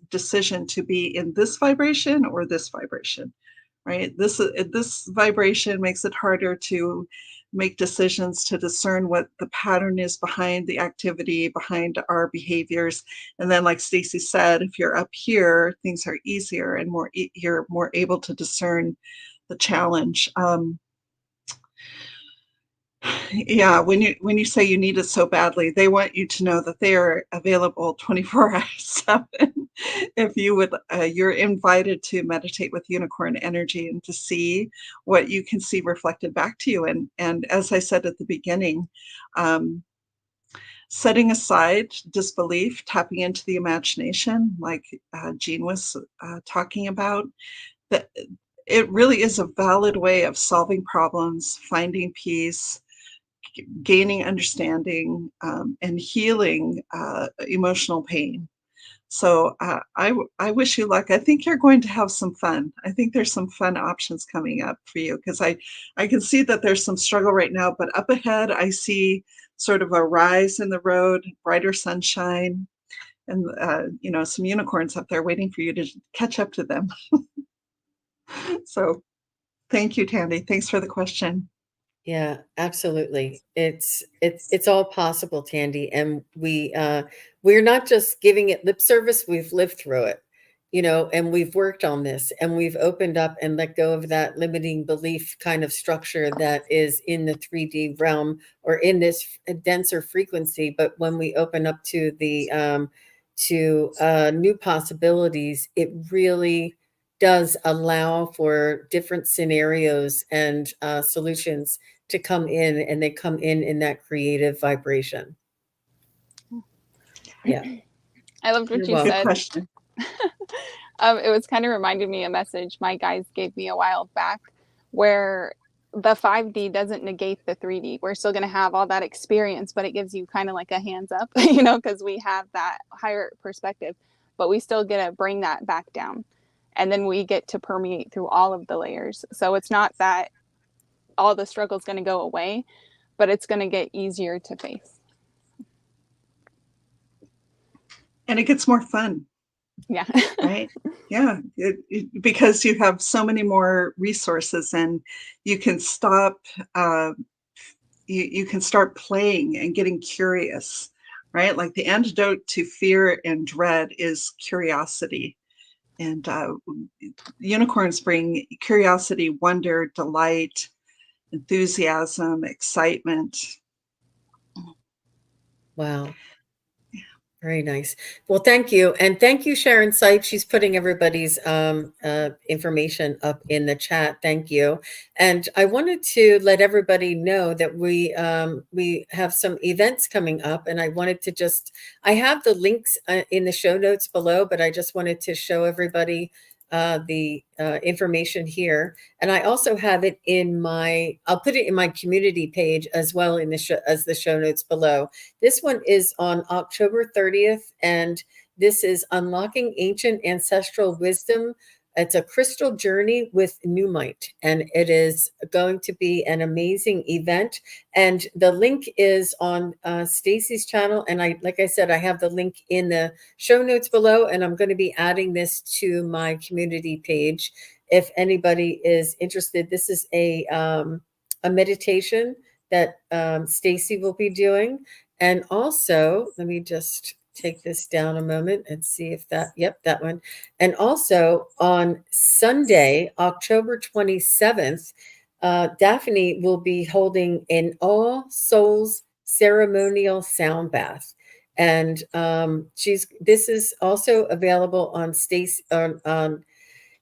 decision to be in this vibration or this vibration, right? This vibration makes it harder to make decisions, to discern what the pattern is behind the activity, behind our behaviors. And then, like Stacey said, if you're up here, things are easier and you're more able to discern the challenge. Yeah, when you say you need it so badly, they want you to know that they are available 24 hours 7. If you would, you're invited to meditate with unicorn energy and to see what you can see reflected back to you. And as I said at the beginning, setting aside disbelief, tapping into the imagination, like Jean was talking about, that it really is a valid way of solving problems, finding peace, gaining understanding, and healing emotional pain. So I wish you luck. I think you're going to have some fun. I think there's some fun options coming up for you, because I can see that there's some struggle right now, but up ahead I see sort of a rise in the road, brighter sunshine, and some unicorns up there waiting for you to catch up to them. So thank you, Tandy. Thanks for the question. Yeah, absolutely. It's all possible, Tandy. And we're not just giving it lip service, we've lived through it, and we've worked on this, and we've opened up and let go of that limiting belief kind of structure that is in the 3D realm or in this denser frequency. But when we open up to the new possibilities, it really does allow for different scenarios and solutions to come in, and they come in that creative vibration. Yeah. I loved what you Good said. question. It was kind of reminding me a message my guys gave me a while back, where the 5D doesn't negate the 3D. We're still going to have all that experience, but it gives you kind of like a hands up, because we have that higher perspective, but we still get to bring that back down. And then we get to permeate through all of the layers. So it's not that all the struggle is going to go away, but it's going to get easier to face. And it gets more fun. Yeah. Right. Yeah. Because you have so many more resources, and you can stop, you can start playing and getting curious, right? Like the antidote to fear and dread is curiosity. And unicorns bring curiosity, wonder, delight, enthusiasm, excitement. Wow. Very nice. Well, thank you. And thank you, Sharon Sipe. She's putting everybody's information up in the chat. Thank you. And I wanted to let everybody know that we have some events coming up, and I wanted to I have the links in the show notes below, but I just wanted to show everybody the information here. And I also have it I'll put it in my community page as well as the show notes below. This one is on October 30th, and this is Unlocking Ancient Ancestral Wisdom It's a crystal journey with Newmite, and it is going to be an amazing event. And the link is on Stacey's channel, and like I said, I have the link in the show notes below, and I'm going to be adding this to my community page if anybody is interested. This is a meditation that Stacey will be doing, and also let me just take this down a moment and see if that one. And also on Sunday, October 27th, Daphne will be holding an All Souls ceremonial sound bath. And this is also available on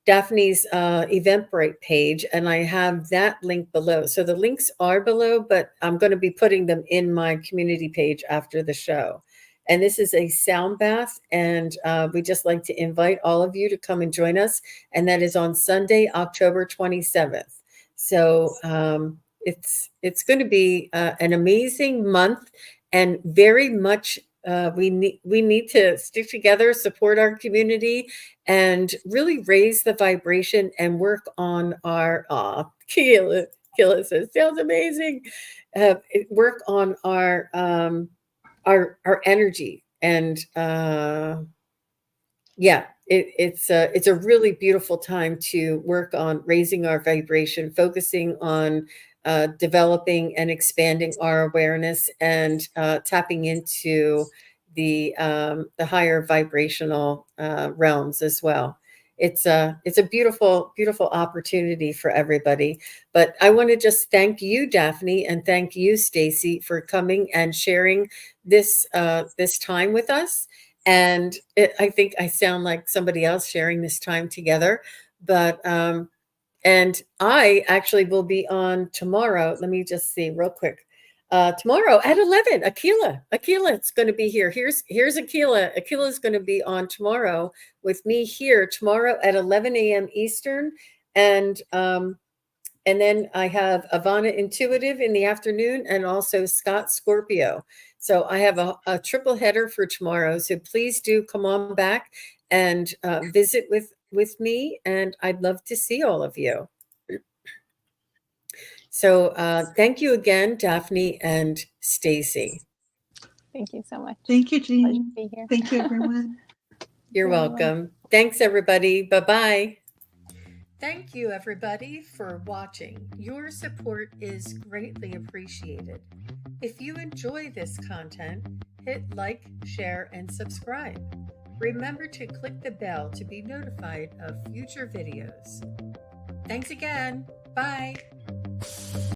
Daphne's Eventbrite page, and I have that link below. So the links are below, but I'm going to be putting them in my community page after the show. And this is a sound bath, and we just like to invite all of you to come and join us. And that is on Sunday, October 27th. So it's going to be an amazing month, and very much we need to stick together, support our community, and really raise the vibration and work on our Keila says sounds amazing. Work on our energy, and it's a really beautiful time to work on raising our vibration, focusing on developing and expanding our awareness, and tapping into the higher vibrational realms as well. It's a beautiful, beautiful opportunity for everybody. But I want to just thank you, Daphne, and thank you, Stacey, for coming and sharing this time with us. And I think I sound like somebody else sharing this time together, but and I actually will be on tomorrow. Let me just see real quick. Tomorrow at 11, Akila's going to be here. Here's Akila. Akila is going to be on tomorrow with me here tomorrow at 11 a.m. Eastern. And then I have Ivana Intuitive in the afternoon, and also Scott Scorpio. So I have a triple header for tomorrow. So please do come on back and visit with me, and I'd love to see all of you. So thank you again, Daphne and Stacey. Thank you so much. Thank you, Pleasure to Jean. be here. Thank you, everyone. You're welcome. Thanks, everybody. Bye-bye. Thank you, everybody, for watching. Your support is greatly appreciated. If you enjoy this content, hit like, share, and subscribe. Remember to click the bell to be notified of future videos. Thanks again. Bye.